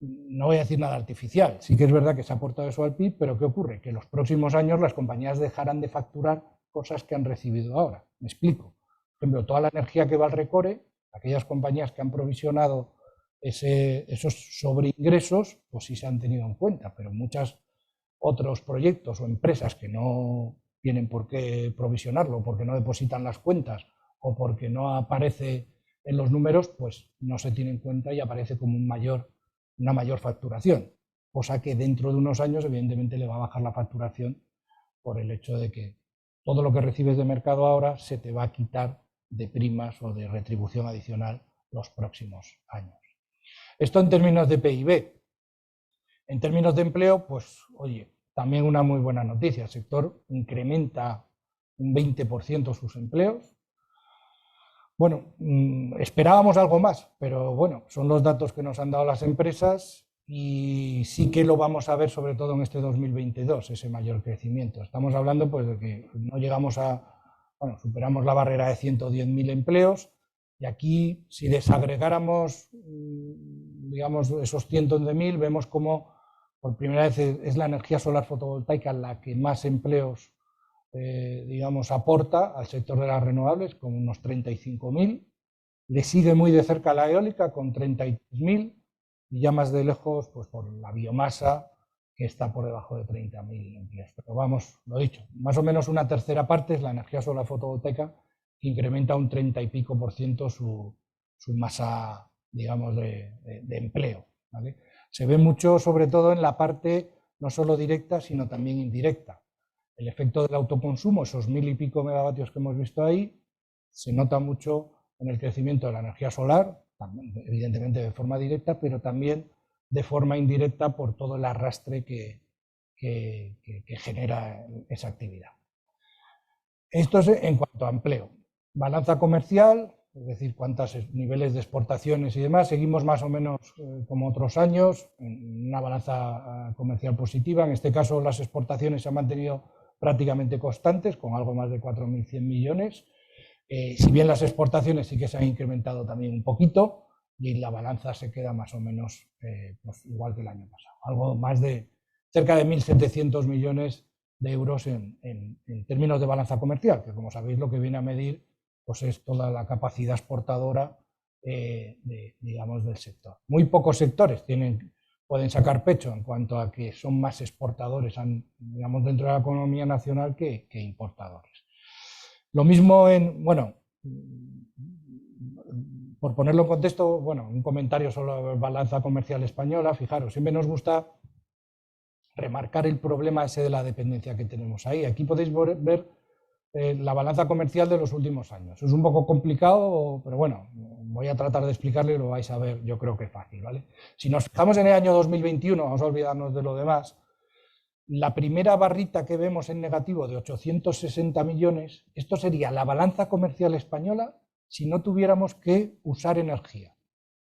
no voy a decir nada artificial, sí que es verdad que se ha aportado eso al PIB, pero ¿qué ocurre? Que en los próximos años las compañías dejarán de facturar cosas que han recibido ahora. Me explico. Por ejemplo, toda la energía que va al Recore, aquellas compañías que han provisionado esos sobreingresos, pues sí se han tenido en cuenta, pero muchos otros proyectos o empresas que no tienen por qué provisionarlo, porque no depositan las cuentas o porque no aparece en los números, pues no se tiene en cuenta y aparece como una mayor facturación, cosa que dentro de unos años evidentemente le va a bajar la facturación por el hecho de que todo lo que recibes de mercado ahora se te va a quitar de primas o de retribución adicional los próximos años. Esto en términos de PIB. En términos de empleo, pues oye, también una muy buena noticia. El sector incrementa un 20% sus empleos. Bueno, esperábamos algo más, pero bueno, son los datos que nos han dado las empresas y sí que lo vamos a ver sobre todo en este 2022, ese mayor crecimiento. Estamos hablando pues de que no llegamos superamos la barrera de 110.000 empleos y aquí si desagregáramos, digamos, esos 111.000, vemos como por primera vez es la energía solar fotovoltaica la que más empleos digamos, aporta al sector de las renovables con unos 35.000, le sigue muy de cerca la eólica con 33.000 y ya más de lejos pues por la biomasa que está por debajo de 30.000 empleos. Pero vamos, lo dicho, más o menos una tercera parte es la energía solar fotovoltaica que incrementa un 30 y pico % su masa, digamos, de empleo, ¿vale? Se ve mucho sobre todo en la parte no solo directa sino también indirecta. El efecto del autoconsumo, esos 1.000 y pico megavatios que hemos visto ahí, se nota mucho en el crecimiento de la energía solar, evidentemente de forma directa, pero también de forma indirecta por todo el arrastre que genera esa actividad. Esto es en cuanto a empleo. Balanza comercial, es decir, cuántos niveles de exportaciones y demás, seguimos más o menos como otros años, en una balanza comercial positiva. En este caso las exportaciones se han mantenido prácticamente constantes, con algo más de 4.100 millones. Si bien las exportaciones sí que se han incrementado también un poquito, y la balanza se queda más o menos pues igual que el año pasado. Algo más de cerca de 1.700 millones de euros en términos de balanza comercial, que como sabéis lo que viene a medir pues es toda la capacidad exportadora digamos, del sector. Muy pocos sectores pueden sacar pecho en cuanto a que son más exportadores, digamos, dentro de la economía nacional que importadores. Lo mismo por ponerlo en contexto, un comentario sobre la balanza comercial española. Fijaros, siempre nos gusta remarcar el problema ese de la dependencia que tenemos ahí. Aquí podéis ver la balanza comercial de los últimos años. Es un poco complicado, pero bueno, voy a tratar de explicarlo y lo vais a ver, yo creo que fácil, ¿vale? Si nos fijamos en el año 2021, vamos a olvidarnos de lo demás, la primera barrita que vemos en negativo de 860 millones, esto sería la balanza comercial española si no tuviéramos que usar energía.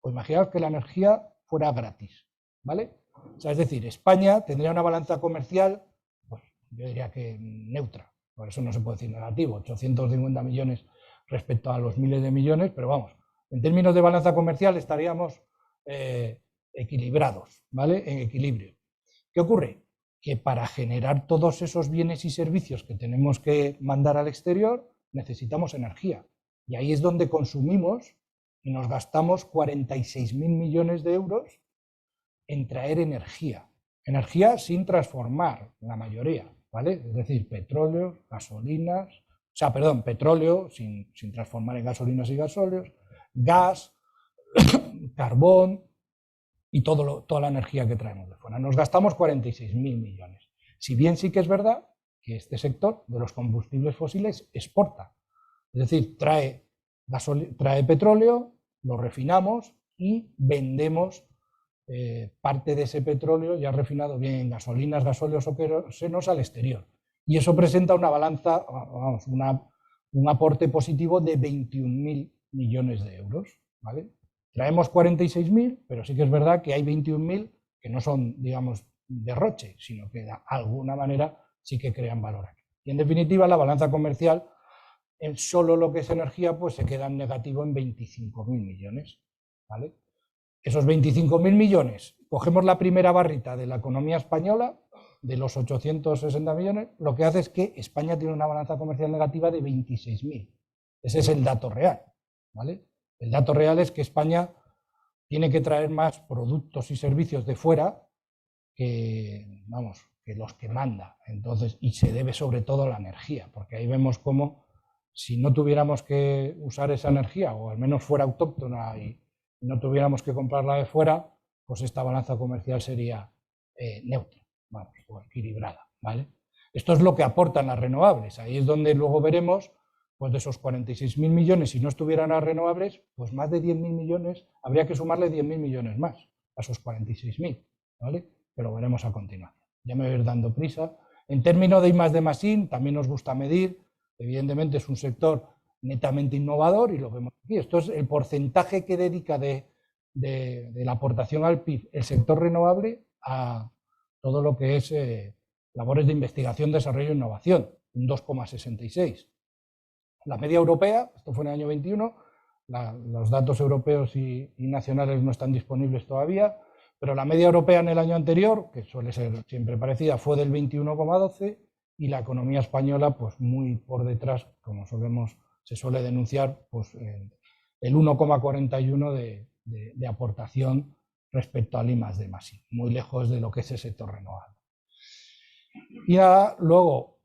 O imaginaos que la energía fuera gratis, ¿vale? O sea, es decir, España tendría una balanza comercial, pues yo diría que neutra, por eso no se puede decir negativo, 850 millones respecto a los miles de millones, pero vamos, en términos de balanza comercial estaríamos equilibrados, ¿vale? En equilibrio. ¿Qué ocurre? Que para generar todos esos bienes y servicios que tenemos que mandar al exterior, necesitamos energía. Y ahí es donde consumimos y nos gastamos 46.000 millones de euros en traer energía. Energía sin transformar, la mayoría, ¿vale? Es decir, petróleo, gasolinas, o sea, perdón, petróleo sin transformar en gasolinas y gasóleos, gas, carbón y toda la energía que traemos de fuera. Nos gastamos 46.000 millones. Si bien sí que es verdad que este sector de los combustibles fósiles exporta, es decir, trae petróleo, lo refinamos y vendemos parte de ese petróleo ya refinado bien en gasolinas, gasóleos o querosenos al exterior. Y eso presenta una balanza, vamos, un aporte positivo de 21.000 millones de euros, ¿vale? Traemos 46.000, pero sí que es verdad que hay 21.000 que no son, digamos, derroche, sino que de alguna manera sí que crean valor aquí. Y en definitiva, la balanza comercial, en solo lo que es energía, pues se queda en negativo en 25.000 millones, ¿vale? Esos 25.000 millones, cogemos la primera barrita de la economía española, de los 860 millones, lo que hace es que España tiene una balanza comercial negativa de 26.000. Ese es el dato real, ¿vale? El dato real es que España tiene que traer más productos y servicios de fuera que, vamos, que los que manda. Entonces, y se debe sobre todo a la energía, porque ahí vemos cómo si no tuviéramos que usar esa energía, o al menos fuera autóctona y no tuviéramos que comprarla de fuera, pues esta balanza comercial sería neutra, vamos, o equilibrada, ¿vale? Esto es lo que aportan las renovables. Ahí es donde luego veremos, pues de esos 46.000 millones, si no estuvieran las renovables, pues más de 10.000 millones, habría que sumarle 10.000 millones más a esos 46.000, ¿vale? Pero veremos a continuación. Ya me voy a ir dando prisa. En términos de I+D+I, también nos gusta medir. Evidentemente es un sector netamente innovador y lo vemos aquí. Esto es el porcentaje que dedica de la aportación al PIB el sector renovable a todo lo que es labores de investigación, desarrollo e innovación, un 2,66. La media europea, esto fue en el año 21, los datos europeos y nacionales no están disponibles todavía, pero la media europea en el año anterior, que suele ser siempre parecida, fue del 21,12 y la economía española, pues muy por detrás, como se suele denunciar, pues el 1,41 de aportación respecto al I+D+I, muy lejos de lo que es el sector renovable. Y nada, luego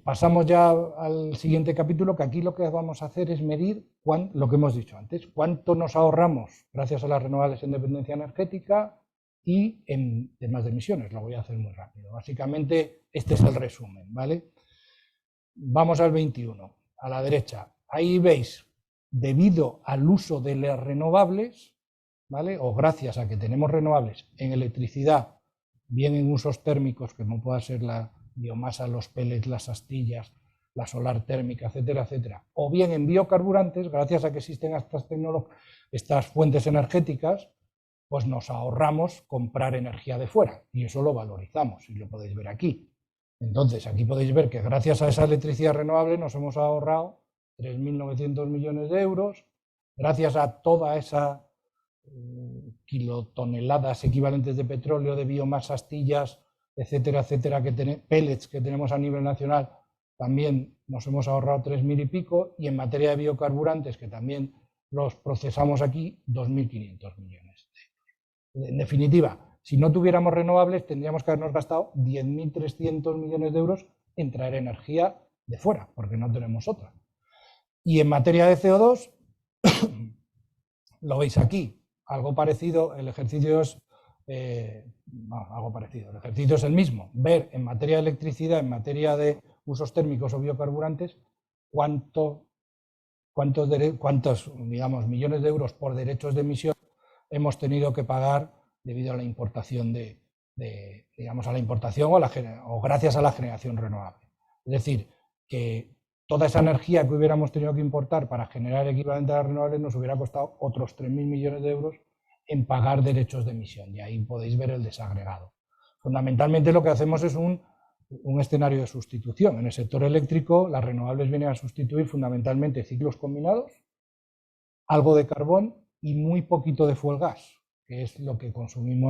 pasamos ya al siguiente capítulo, que aquí lo que vamos a hacer es medir lo que hemos dicho antes, cuánto nos ahorramos gracias a las renovables en dependencia energética y en temas de emisiones. Lo voy a hacer muy rápido. Básicamente este es el resumen, ¿vale? Vamos al 21, a la derecha. Ahí veis, debido al uso de las renovables, ¿vale? O gracias a que tenemos renovables en electricidad, bien en usos térmicos, como pueda ser la biomasa, los pellets, las astillas, la solar térmica, etcétera, etcétera, o bien en biocarburantes, gracias a que existen estas fuentes energéticas, pues nos ahorramos comprar energía de fuera y eso lo valorizamos y lo podéis ver aquí. Entonces, aquí podéis ver que gracias a esa electricidad renovable nos hemos ahorrado 3.900 millones de euros, gracias a toda esa kilotoneladas equivalentes de petróleo, de biomasa, astillas, etcétera, etcétera, pellets que tenemos a nivel nacional, también nos hemos ahorrado 3.000 y pico, y en materia de biocarburantes, que también los procesamos aquí, 2.500 millones de euros. En definitiva, si no tuviéramos renovables, tendríamos que habernos gastado 10.300 millones de euros en traer energía de fuera, porque no tenemos otra. Y en materia de CO2, lo veis aquí, algo parecido, el ejercicio es algo parecido, el ejercicio es el mismo, ver en materia de electricidad, en materia de usos térmicos o biocarburantes, cuántos digamos, millones de euros por derechos de emisión hemos tenido que pagar debido a la importación digamos, a la importación o gracias a la generación renovable. Es decir, que toda esa energía que hubiéramos tenido que importar para generar el equivalente a las renovables nos hubiera costado otros 3.000 millones de euros en pagar derechos de emisión, y ahí podéis ver el desagregado. Fundamentalmente lo que hacemos es un escenario de sustitución. En el sector eléctrico las renovables vienen a sustituir fundamentalmente ciclos combinados, algo de carbón y muy poquito de fuel gas, que es lo que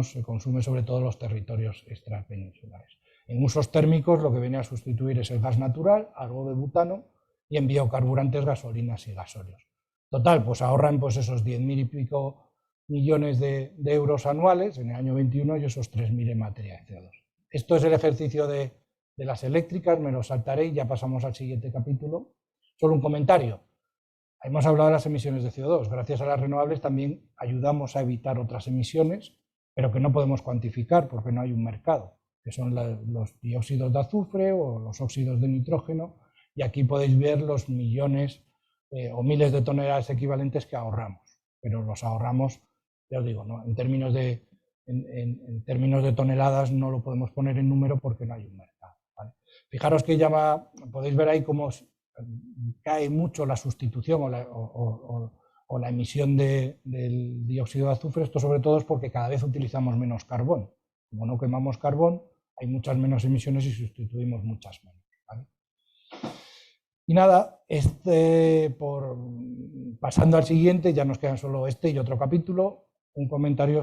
se consume sobre todo en los territorios extrapeninsulares. En usos térmicos lo que viene a sustituir es el gas natural, algo de butano, y en biocarburantes gasolinas y gasóleos. Total, pues ahorran pues esos 10.000 y pico millones de euros anuales en el año 21 y esos 3.000 en materia de CO2. Esto es el ejercicio de las eléctricas, me lo saltaré y ya pasamos al siguiente capítulo. Solo un comentario. Hemos hablado de las emisiones de CO2. Gracias a las renovables también ayudamos a evitar otras emisiones, pero que no podemos cuantificar porque no hay un mercado, que son los dióxidos de azufre o los óxidos de nitrógeno, y aquí podéis ver los millones o miles de toneladas equivalentes que ahorramos, pero los ahorramos, ya os digo, ¿no? en términos de toneladas no lo podemos poner en número porque no hay un mercado, ¿vale? Fijaros que podéis ver ahí cómo cae mucho la sustitución o la emisión del dióxido de azufre. Esto sobre todo es porque cada vez utilizamos menos carbón. Como no quemamos carbón, hay muchas menos emisiones y sustituimos muchas menos, ¿vale? Y nada, pasando al siguiente, ya nos quedan solo este y otro capítulo, un comentario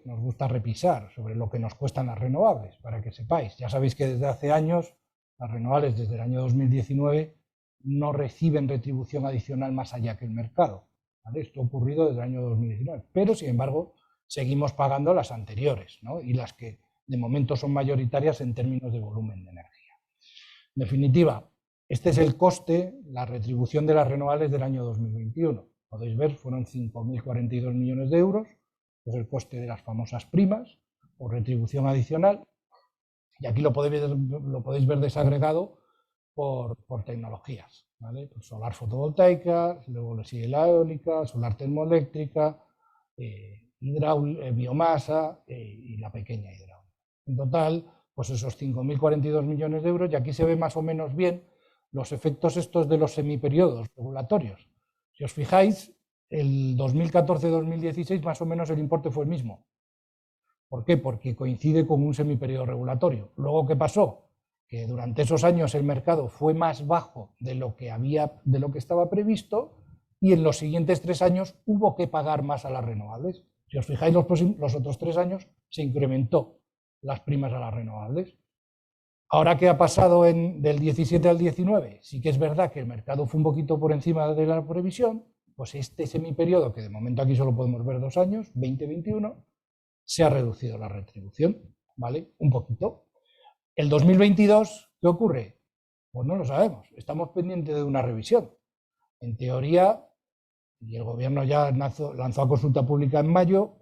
nos gusta repisar, sobre lo que nos cuestan las renovables, para que sepáis. Ya sabéis que desde hace años, las renovables desde el año 2019 no reciben retribución adicional más allá que el mercado, ¿vale? Esto ha ocurrido desde el año 2019, pero sin embargo seguimos pagando las anteriores, ¿no? Y las que de momento son mayoritarias en términos de volumen de energía. En definitiva, este es el coste, la retribución de las renovables del año 2021. Podéis ver, fueron 5.042 millones de euros, es el coste de las famosas primas o retribución adicional, y aquí lo podéis ver desagregado por tecnologías, ¿vale? Pues solar fotovoltaica, luego le sigue la eólica, solar termoeléctrica, biomasa y la pequeña hidráulica. En total, pues esos 5.042 millones de euros, y aquí se ve más o menos bien los efectos estos de los semiperiodos regulatorios. Si os fijáis, el 2014-2016 más o menos el importe fue el mismo. ¿Por qué? Porque coincide con un semiperiodo regulatorio. Luego, ¿qué pasó? Que durante esos años el mercado fue más bajo de lo que estaba previsto, y en los siguientes 3 años hubo que pagar más a las renovables. Si os fijáis, los otros 3 años se incrementó las primas a las renovables. Ahora, ¿qué ha pasado del 17 al 19? Sí que es verdad que el mercado fue un poquito por encima de la previsión, pues este semiperiodo, que de momento aquí solo podemos ver 2 años, 2021, se ha reducido la retribución, ¿vale? Un poquito. El 2022, ¿qué ocurre? Pues no lo sabemos, estamos pendientes de una revisión. En teoría, y el gobierno ya lanzó a consulta pública en mayo,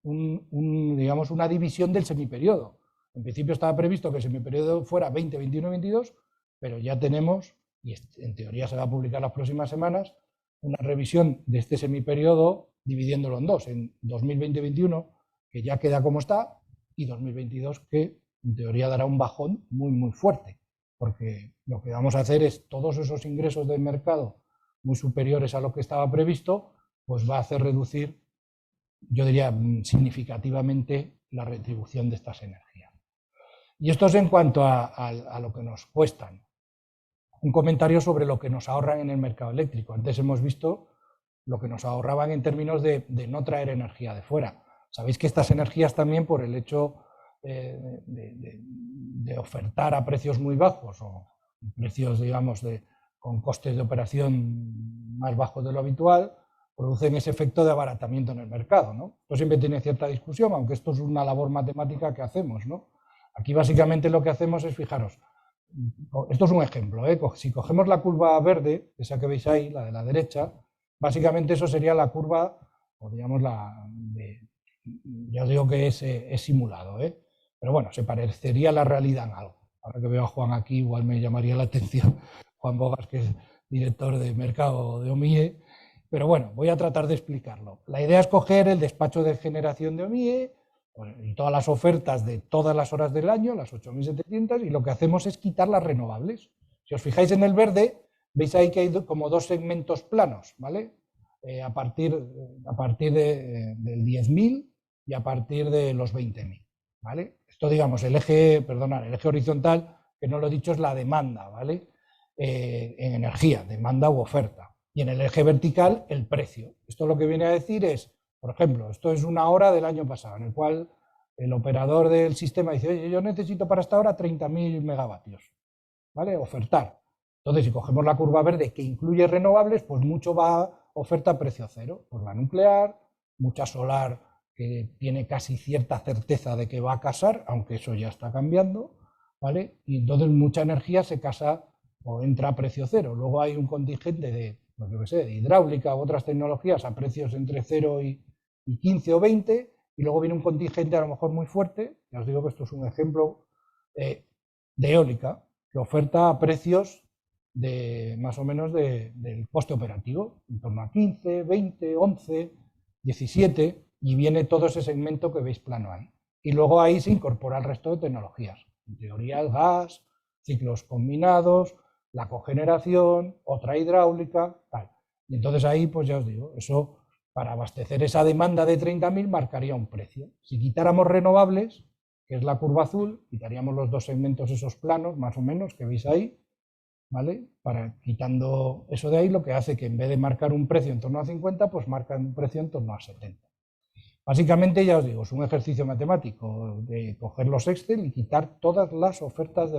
digamos una división del semiperiodo. En principio estaba previsto que el semiperiodo fuera 20, 21, 22, pero ya tenemos, y en teoría se va a publicar las próximas semanas, una revisión de este semiperiodo dividiéndolo en 2, en 2020-21, que ya queda como está, y 2022, que en teoría dará un bajón muy, muy fuerte, porque lo que vamos a hacer es todos esos ingresos del mercado muy superiores a lo que estaba previsto, pues va a hacer reducir, yo diría, significativamente la retribución de estas energías. Y esto es en cuanto a lo que nos cuestan. Un comentario sobre lo que nos ahorran en el mercado eléctrico. Antes hemos visto lo que nos ahorraban en términos de no traer energía de fuera. Sabéis que estas energías también, por el hecho de ofertar a precios muy bajos o precios, digamos, con costes de operación más bajos de lo habitual, producen ese efecto de abaratamiento en el mercado, ¿no? Esto siempre tiene cierta discusión, aunque esto es una labor matemática que hacemos, ¿no? Aquí básicamente lo que hacemos es, fijaros, esto es un ejemplo, ¿eh? Si cogemos la curva verde, esa que veis ahí, la de la derecha, básicamente eso sería la curva, o digamos ya os digo que es simulado, ¿eh? Pero bueno, se parecería a la realidad en algo. Ahora que veo a Juan aquí, igual me llamaría la atención, Juan Bogas, que es director de mercado de OMIE, pero bueno, voy a tratar de explicarlo. La idea es coger el despacho de generación de OMIE y todas las ofertas de todas las horas del año, las 8.700, y lo que hacemos es quitar las renovables. Si os fijáis en el verde, veis ahí que hay como dos segmentos planos, ¿vale? A partir del 10.000 y a partir de los 20.000, ¿vale? Esto, digamos, el eje horizontal, que no lo he dicho, es la demanda, ¿vale? En energía, demanda u oferta. Y en el eje vertical, el precio. Esto lo que viene a decir es, por ejemplo, esto es una hora del año pasado, en el cual el operador del sistema dice, oye, yo necesito para esta hora 30.000 megavatios, ¿vale? Ofertar. Entonces, si cogemos la curva verde que incluye renovables, pues mucho va a oferta a precio cero. Pues la nuclear, mucha solar que tiene casi cierta certeza de que va a casar, aunque eso ya está cambiando, ¿vale? Y entonces mucha energía se casa o entra a precio cero. Luego hay un contingente de, pues yo qué sé, de hidráulica u otras tecnologías a precios entre 0 y 15 o 20, y luego viene un contingente a lo mejor muy fuerte, ya os digo que esto es un ejemplo de eólica, que oferta a precios de más o menos del coste operativo, en torno a 15, 20, 11, 17, y viene todo ese segmento que veis plano ahí. Y luego ahí se incorpora el resto de tecnologías, en teoría el gas, ciclos combinados, la cogeneración, otra hidráulica, tal. Y entonces ahí, pues ya os digo, eso para abastecer esa demanda de 30.000 marcaría un precio. Si quitáramos renovables, que es la curva azul, quitaríamos los dos segmentos, esos planos, más o menos, que veis ahí, ¿vale? Quitando eso de ahí, lo que hace que en vez de marcar un precio en torno a 50, pues marca un precio en torno a 70. Básicamente, ya os digo, es un ejercicio matemático de coger los Excel y quitar todas las ofertas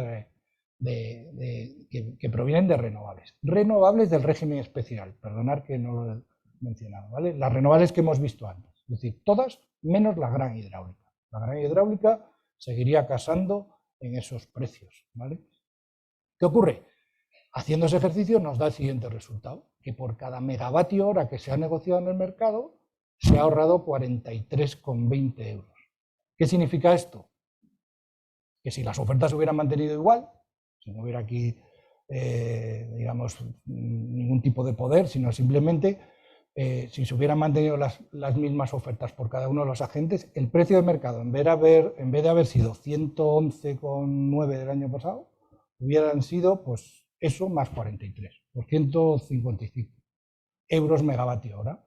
que provienen de renovables. Renovables del régimen especial, perdonad que no lo he mencionado, ¿vale? Las renovables que hemos visto antes, es decir, todas menos la gran hidráulica. La gran hidráulica seguiría casando en esos precios, ¿vale? ¿Qué ocurre? Haciendo ese ejercicio nos da el siguiente resultado, que por cada megavatio hora que se ha negociado en el mercado, se ha ahorrado 43,20 euros. ¿Qué significa esto? Que si las ofertas se hubieran mantenido igual, si no hubiera aquí, digamos, ningún tipo de poder, sino simplemente si se hubieran mantenido las mismas ofertas por cada uno de los agentes, el precio de mercado, en vez de haber sido 111,9 del año pasado, hubieran sido, pues, eso más 43, por 155 euros megavatio hora.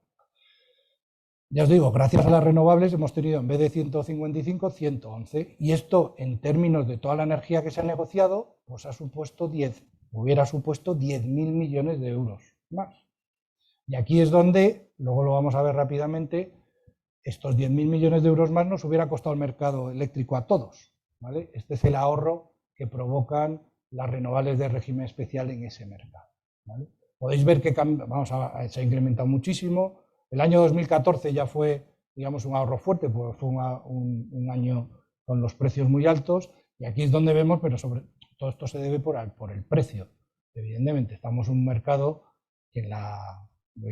Ya os digo, gracias a las renovables hemos tenido, en vez de 155, 111. Y esto, en términos de toda la energía que se ha negociado, pues hubiera supuesto 10.000 millones de euros más. Y aquí es donde, luego lo vamos a ver rápidamente, estos 10.000 millones de euros más nos hubiera costado el mercado eléctrico a todos, ¿vale? Este es el ahorro que provocan las renovables de régimen especial en ese mercado, ¿vale? Podéis ver que se ha incrementado muchísimo. El año 2014 ya fue, digamos, un ahorro fuerte, porque fue un año con los precios muy altos, y aquí es donde vemos, pero sobre todo esto se debe por el precio. Evidentemente, estamos en un mercado que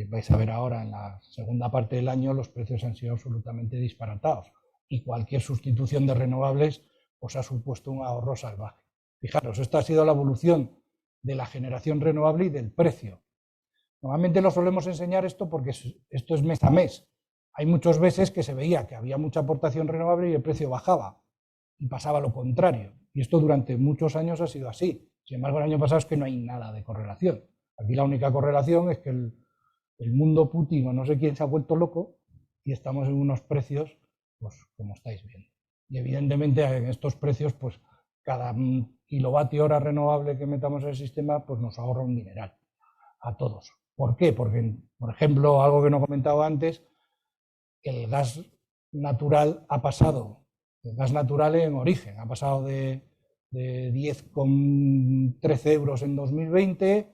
vais a ver ahora, en la segunda parte del año, los precios han sido absolutamente disparatados, y cualquier sustitución de renovables pues ha supuesto un ahorro salvaje. Fijaros, esta ha sido la evolución de la generación renovable y del precio. Normalmente lo solemos enseñar esto porque esto es mes a mes. Hay muchos meses que se veía que había mucha aportación renovable y el precio bajaba, y pasaba lo contrario. Y esto durante muchos años ha sido así. Sin embargo, el año pasado es que no hay nada de correlación. Aquí la única correlación es que el mundo Putin o no sé quién se ha vuelto loco y estamos en unos precios, pues como estáis viendo. Y evidentemente en estos precios, pues cada kilovatio hora renovable que metamos en el sistema, pues nos ahorra un dineral a todos. ¿Por qué? Porque, por ejemplo, algo que no he comentado antes, el gas natural ha pasado, el gas natural en origen, ha pasado de 10,13 euros en 2020,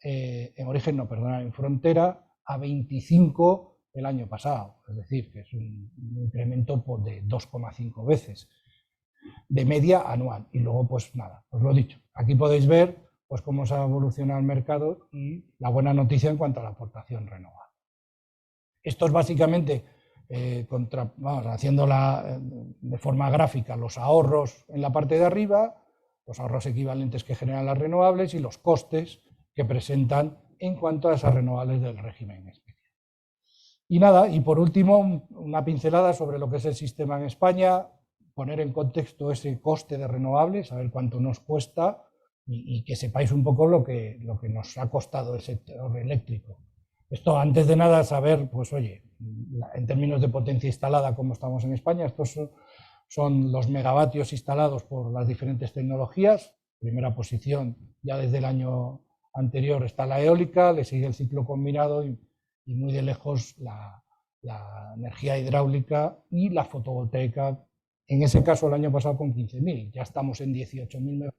en origen no, perdona, en frontera, a 25 el año pasado. Es decir, que es un incremento de 2,5 veces de media anual. Y luego, pues nada, os lo he dicho. Aquí podéis ver pues cómo se ha evolucionado el mercado y la buena noticia en cuanto a la aportación renovable. Esto es básicamente, haciendo de forma gráfica los ahorros en la parte de arriba, los ahorros equivalentes que generan las renovables y los costes que presentan en cuanto a esas renovables del régimen especial. Y nada, y por último, una pincelada sobre lo que es el sistema en España, poner en contexto ese coste de renovables, saber cuánto nos cuesta, y que sepáis un poco lo que nos ha costado el sector eléctrico. Esto, antes de nada, saber, pues oye, en términos de potencia instalada, cómo estamos en España. Estos son los megavatios instalados por las diferentes tecnologías. Primera posición, ya desde el año anterior está la eólica, le sigue el ciclo combinado y muy de lejos la energía hidráulica y la fotovoltaica. En ese caso, el año pasado con 15.000, ya estamos en 18.000 megavatios.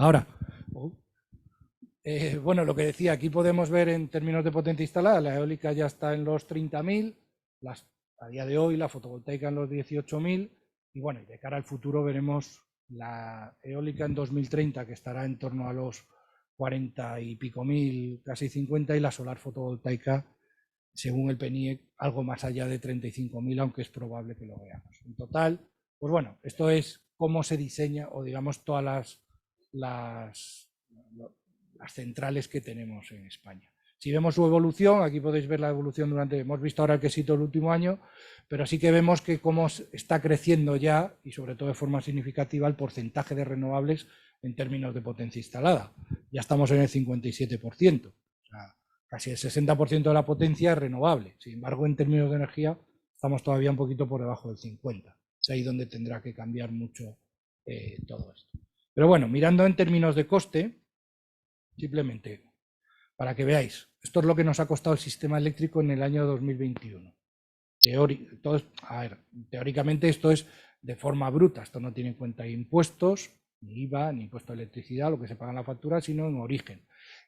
Ahora, bueno, lo que decía, aquí podemos ver en términos de potencia instalada, la eólica ya está en los 30.000, a día de hoy la fotovoltaica en los 18.000, y bueno, y de cara al futuro veremos la eólica en 2030 que estará en torno a los 40 y pico mil, casi 50, y la solar fotovoltaica, según el PNIEC, algo más allá de 35.000, aunque es probable que lo veamos. En total, pues bueno, esto es cómo se diseña, o digamos, todas las centrales que tenemos en España. Si vemos su evolución, aquí podéis ver la evolución hemos visto ahora el quesito el último año, pero sí que vemos que cómo está creciendo ya, y sobre todo de forma significativa, el porcentaje de renovables en términos de potencia instalada. Ya estamos en el 57%, o sea, casi el 60% de la potencia es renovable. Sin embargo, en términos de energía, estamos todavía un poquito por debajo del 50%. Es ahí donde tendrá que cambiar mucho todo esto. Pero bueno, mirando en términos de coste, simplemente para que veáis, esto es lo que nos ha costado el sistema eléctrico en el año 2021. Teóricamente esto es de forma bruta, esto no tiene en cuenta impuestos, ni IVA, ni impuesto de electricidad, lo que se paga en la factura, sino en origen.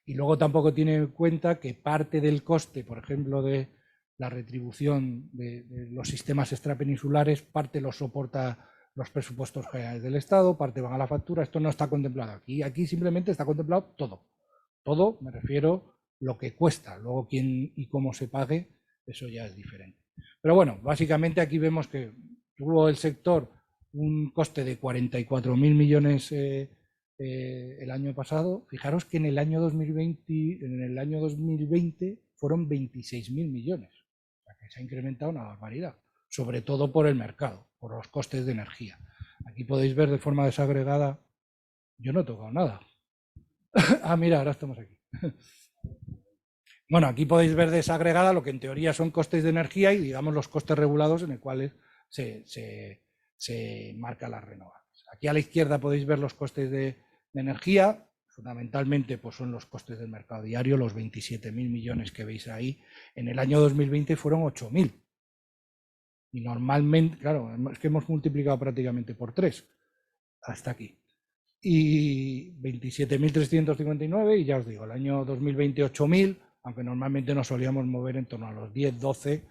Y luego tampoco tiene en cuenta que parte del coste, por ejemplo, de la retribución de los sistemas extrapeninsulares, parte lo soporta los presupuestos generales del Estado, parte van a la factura. Esto no está contemplado aquí. Aquí simplemente está contemplado todo. Todo, me refiero, lo que cuesta. Luego quién y cómo se pague, eso ya es diferente. Pero bueno, básicamente aquí vemos que tuvo el sector un coste de 44.000 millones el año pasado. Fijaros que en el año 2020 fueron 26.000 millones. O sea que se ha incrementado una barbaridad, sobre todo por el mercado, por los costes de energía. Aquí podéis ver de forma desagregada, yo no he tocado nada. Ah, mira, ahora estamos aquí. Bueno, aquí podéis ver desagregada lo que en teoría son costes de energía y, digamos, los costes regulados en los cuales se marcan las renovables. Aquí a la izquierda podéis ver los costes de energía. Fundamentalmente, pues son los costes del mercado diario, los 27.000 millones que veis ahí. En el año 2020 fueron 8.000. Y normalmente, claro, es que hemos multiplicado prácticamente por 3 hasta aquí. Y 27.359, y ya os digo, el año 2020 8.000, aunque normalmente nos solíamos mover en torno a los 10, 12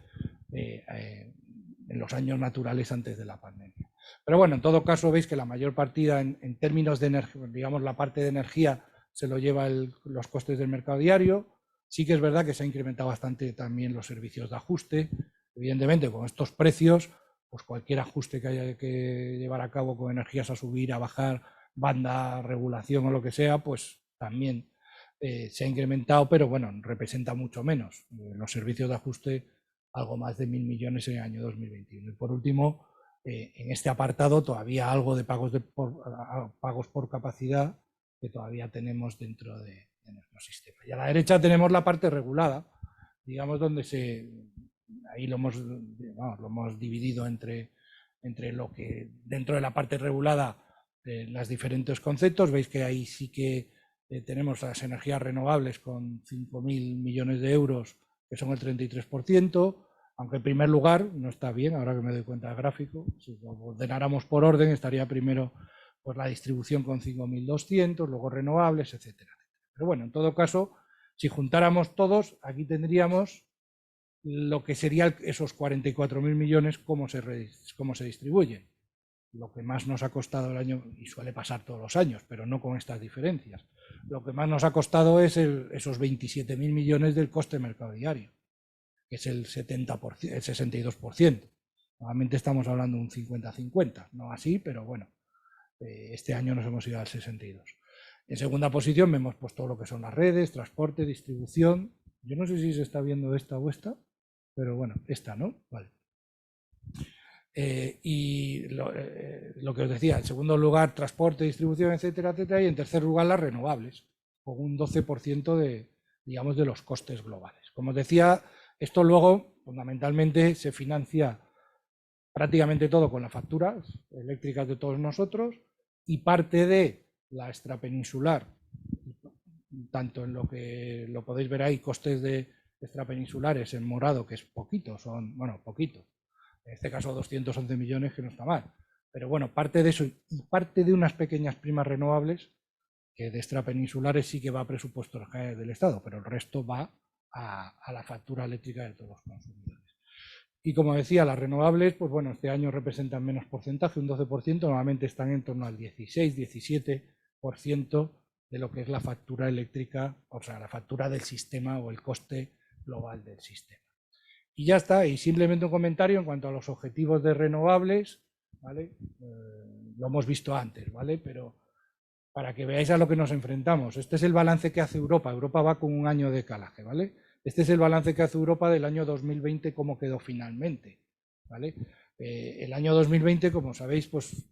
en los años naturales antes de la pandemia. Pero bueno, en todo caso veis que la mayor partida en términos de energía, digamos la parte de energía, se lo lleva los costes del mercado diario. Sí que es verdad que se ha incrementado bastante también los servicios de ajuste. Evidentemente, con estos precios, pues cualquier ajuste que haya que llevar a cabo con energías a subir, a bajar, banda, regulación o lo que sea, pues también se ha incrementado, pero bueno, representa mucho menos. Los servicios de ajuste, algo más de 1.000 millones en el año 2021. Y por último, en este apartado todavía algo de pagos por capacidad que todavía tenemos dentro de nuestro sistema. Y a la derecha tenemos la parte regulada, digamos, donde ahí lo hemos dividido entre lo que dentro de la parte regulada, los diferentes conceptos. Veis que ahí sí que tenemos las energías renovables con 5.000 millones de euros, que son el 33%, aunque en primer lugar, no está bien, ahora que me doy cuenta del gráfico, si lo ordenáramos por orden, estaría primero pues, la distribución con 5.200, luego renovables, etcétera. Pero bueno, en todo caso, si juntáramos todos, aquí tendríamos lo que serían esos 44.000 millones, cómo se distribuyen. Lo que más nos ha costado el año, y suele pasar todos los años, pero no con estas diferencias, lo que más nos ha costado es esos 27.000 millones del coste mercado diario. que es el 70%, el 62%. Normalmente estamos hablando de un 50-50, no así, pero bueno, este año nos hemos ido al 62%. En segunda posición vemos pues todo lo que son las redes, transporte, distribución. Yo no sé si se está viendo esta o esta, pero bueno, esta, ¿no? Vale. Y lo que os decía, en segundo lugar, transporte, distribución, etcétera, etcétera, y en tercer lugar, las renovables, con un 12% digamos, de los costes globales. Como os decía, esto luego, fundamentalmente, se financia prácticamente todo con las facturas eléctricas de todos nosotros y parte de la extrapeninsular, tanto en lo que lo podéis ver ahí, costes de extrapeninsulares en morado, que es poquito, son, bueno, poquito, en este caso 211 millones, que no está mal, pero bueno, parte de eso y parte de unas pequeñas primas renovables, que de extrapeninsulares sí que va a presupuestos del Estado, pero el resto va a la factura eléctrica de todos los consumidores. Y como decía, las renovables, pues bueno, este año representan menos porcentaje, un 12%, normalmente están en torno al 16-17% de lo que es la factura eléctrica, o sea, la factura del sistema o el coste global del sistema. Y ya está, y simplemente un comentario en cuanto a los objetivos de renovables, ¿vale? Lo hemos visto antes, ¿vale? Pero para que veáis a lo que nos enfrentamos, este es el balance que hace Europa. Europa va con un año de calaje, ¿vale? Este es el balance que hace Europa del año 2020, cómo quedó finalmente, ¿vale? El año 2020, como sabéis, pues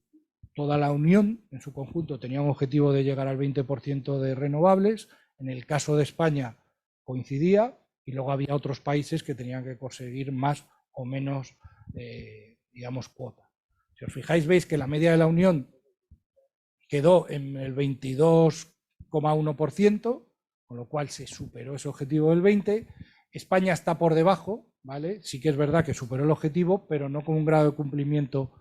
toda la Unión en su conjunto tenía un objetivo de llegar al 20% de renovables. En el caso de España coincidía y luego había otros países que tenían que conseguir más o menos, digamos, cuota. Si os fijáis, veis que la media de la Unión quedó en el 22,1%, con lo cual se superó ese objetivo del 20%. España está por debajo, ¿vale? Sí que es verdad que superó el objetivo, pero no con un grado de cumplimiento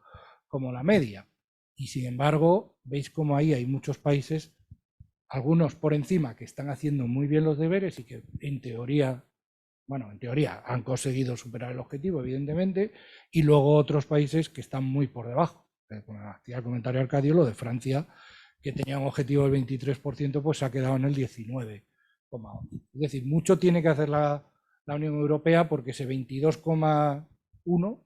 como la media. Y sin embargo, veis como ahí hay muchos países, algunos por encima, que están haciendo muy bien los deberes y que en teoría, bueno, en teoría han conseguido superar el objetivo, evidentemente, y luego otros países que están muy por debajo. Como hacía el comentario Arcadio, lo de Francia, que tenía un objetivo del 23%, pues se ha quedado en el 19,8%. Es decir, mucho tiene que hacer la Unión Europea porque ese 22,1%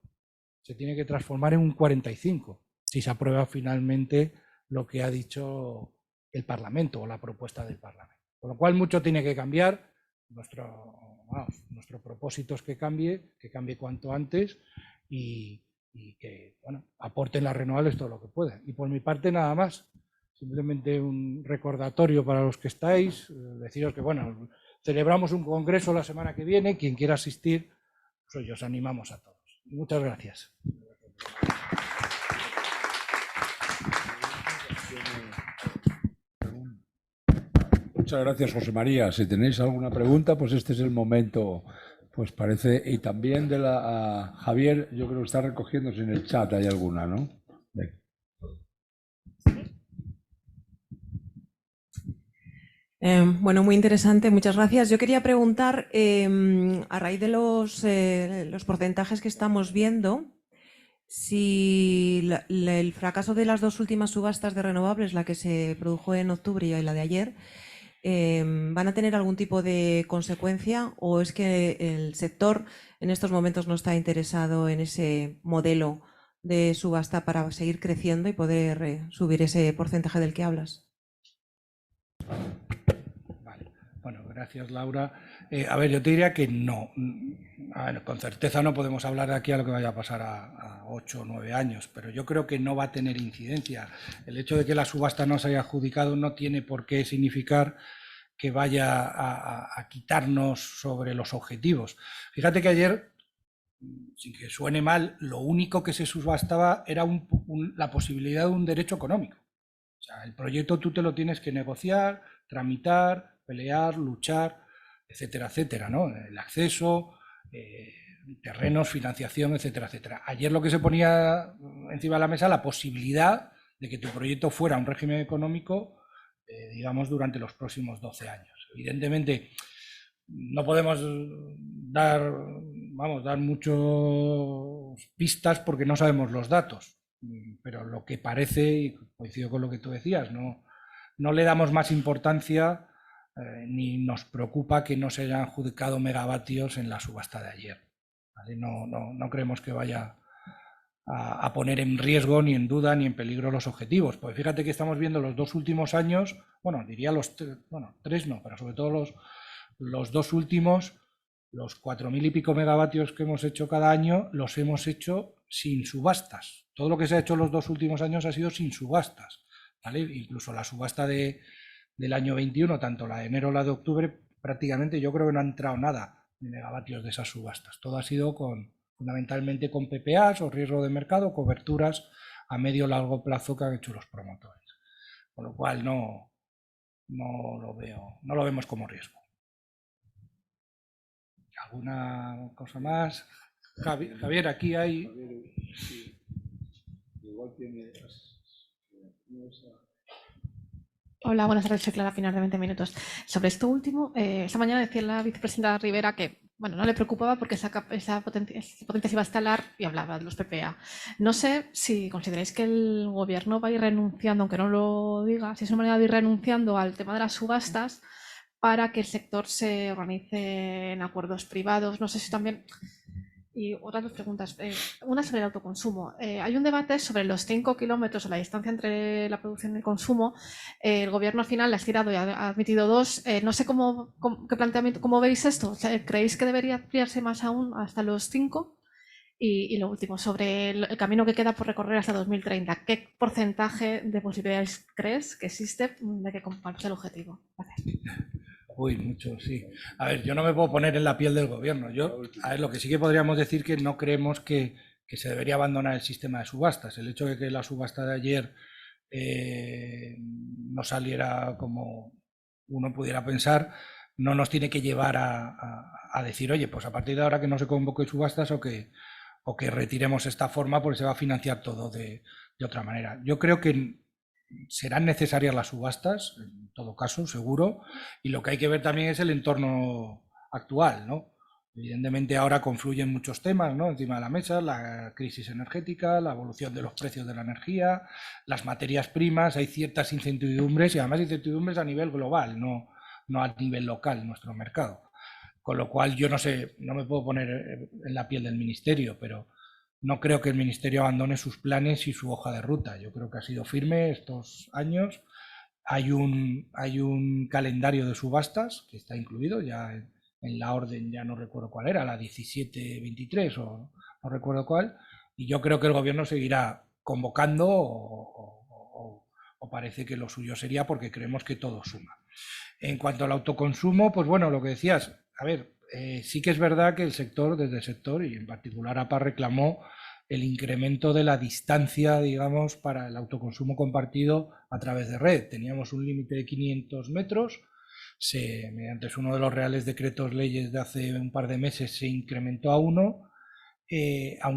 se tiene que transformar en un 45%, si se aprueba finalmente lo que ha dicho el Parlamento o la propuesta del Parlamento. Con lo cual, mucho tiene que cambiar. Nuestro propósito es que cambie cuanto antes y que, bueno, aporten las renovables todo lo que puedan. Y por mi parte, nada más. Simplemente un recordatorio para los que estáis, deciros que, bueno, celebramos un congreso la semana que viene, quien quiera asistir, pues os animamos a todos. Muchas gracias. Muchas gracias, José María. Si tenéis alguna pregunta, pues este es el momento, pues parece, y también de la Javier, yo creo que está recogiéndose en el chat, hay alguna, ¿no? Bien. Bueno, muy interesante, muchas gracias. Yo quería preguntar, a raíz de los porcentajes que estamos viendo, si el fracaso de las dos últimas subastas de renovables, la que se produjo en octubre y la de ayer, ¿van a tener algún tipo de consecuencia o es que el sector en estos momentos no está interesado en ese modelo de subasta para seguir creciendo y poder subir ese porcentaje del que hablas? Vale. Bueno, gracias, Laura. A ver, yo te diría que no. A ver, con certeza no podemos hablar de aquí a lo que vaya a pasar a 8 o 9 años, pero yo creo que no va a tener incidencia. El hecho de que la subasta no se haya adjudicado no tiene por qué significar que vaya a quitarnos sobre los objetivos. Fíjate que ayer, sin que suene mal, lo único que se subastaba era la posibilidad de un derecho económico. O sea, el proyecto tú te lo tienes que negociar, tramitar, pelear, luchar, etcétera, etcétera, ¿no? El acceso, terrenos, financiación, etcétera, etcétera. Ayer lo que se ponía encima de la mesa, la posibilidad de que tu proyecto fuera un régimen económico, digamos, durante los próximos 12 años. Evidentemente, no podemos dar muchas pistas porque no sabemos los datos, pero lo que parece, y coincido con lo que tú decías, no le damos más importancia ni nos preocupa que no se hayan adjudicado megavatios en la subasta de ayer, ¿vale? No creemos que vaya a poner en riesgo, ni en duda, ni en peligro los objetivos. Pues fíjate que estamos viendo los 2 últimos años, bueno, diría tres no, pero sobre todo los 2 últimos, los 4.000 y pico megavatios que hemos hecho cada año, los hemos hecho sin subastas. Todo lo que se ha hecho los 2 últimos años ha sido sin subastas, ¿vale? Incluso la subasta del año 21, tanto la de enero o la de octubre, prácticamente yo creo que no ha entrado nada de megavatios de esas subastas. Todo ha sido fundamentalmente con PPAs o riesgo de mercado, coberturas a medio o largo plazo que han hecho los promotores. Con lo cual no lo vemos como riesgo. ¿Alguna cosa más? Javier, aquí hay... Hola, buenas tardes, soy Clara Pinar de 20 minutos. Sobre esto último, esta mañana decía la vicepresidenta Rivera que no le preocupaba porque esa potencia se iba a instalar y hablaba de los PPA. No sé si consideráis que el gobierno va a ir renunciando, aunque no lo diga, si es una manera de ir renunciando al tema de las subastas para que el sector se organice en acuerdos privados. No sé si también... Y otras 2 preguntas. Una sobre el autoconsumo. Hay un debate sobre los 5 kilómetros o la distancia entre la producción y el consumo. El gobierno al final le ha estirado y ha admitido 2. No sé qué planteamiento, cómo veis esto. O sea, ¿creéis que debería ampliarse más aún hasta los 5? Y lo último, sobre el camino que queda por recorrer hasta 2030. ¿Qué porcentaje de posibilidades crees que existe de que comparta el objetivo? Gracias. Uy, mucho, sí. A ver, yo no me puedo poner en la piel del gobierno. A ver, lo que sí que podríamos decir que no creemos que se debería abandonar el sistema de subastas. El hecho de que la subasta de ayer no saliera como uno pudiera pensar, no nos tiene que llevar a decir, oye, pues a partir de ahora que no se convoque subastas o que retiremos esta forma porque se va a financiar todo de otra manera. Yo creo que serán necesarias las subastas, en todo caso, seguro, y lo que hay que ver también es el entorno actual, ¿no? Evidentemente ahora confluyen muchos temas, ¿no?, encima de la mesa, la crisis energética, la evolución de los precios de la energía, las materias primas, hay ciertas incertidumbres y además incertidumbres a nivel global, no a nivel local en nuestro mercado. Con lo cual yo no sé, no me puedo poner en la piel del ministerio, pero no creo que el ministerio abandone sus planes y su hoja de ruta. Yo creo que ha sido firme estos años. Hay un calendario de subastas que está incluido ya en la orden, ya no recuerdo cuál era, la 17-23 o no recuerdo cuál, y yo creo que el gobierno seguirá convocando o parece que lo suyo sería porque creemos que todo suma. En cuanto al autoconsumo, pues bueno, lo que decías, a ver, sí que es verdad que desde el sector y en particular APA reclamó el incremento de la distancia, digamos, para el autoconsumo compartido a través de red. Teníamos un límite de 500 metros, mediante uno de los reales decretos leyes de hace un par de meses se incrementó a 1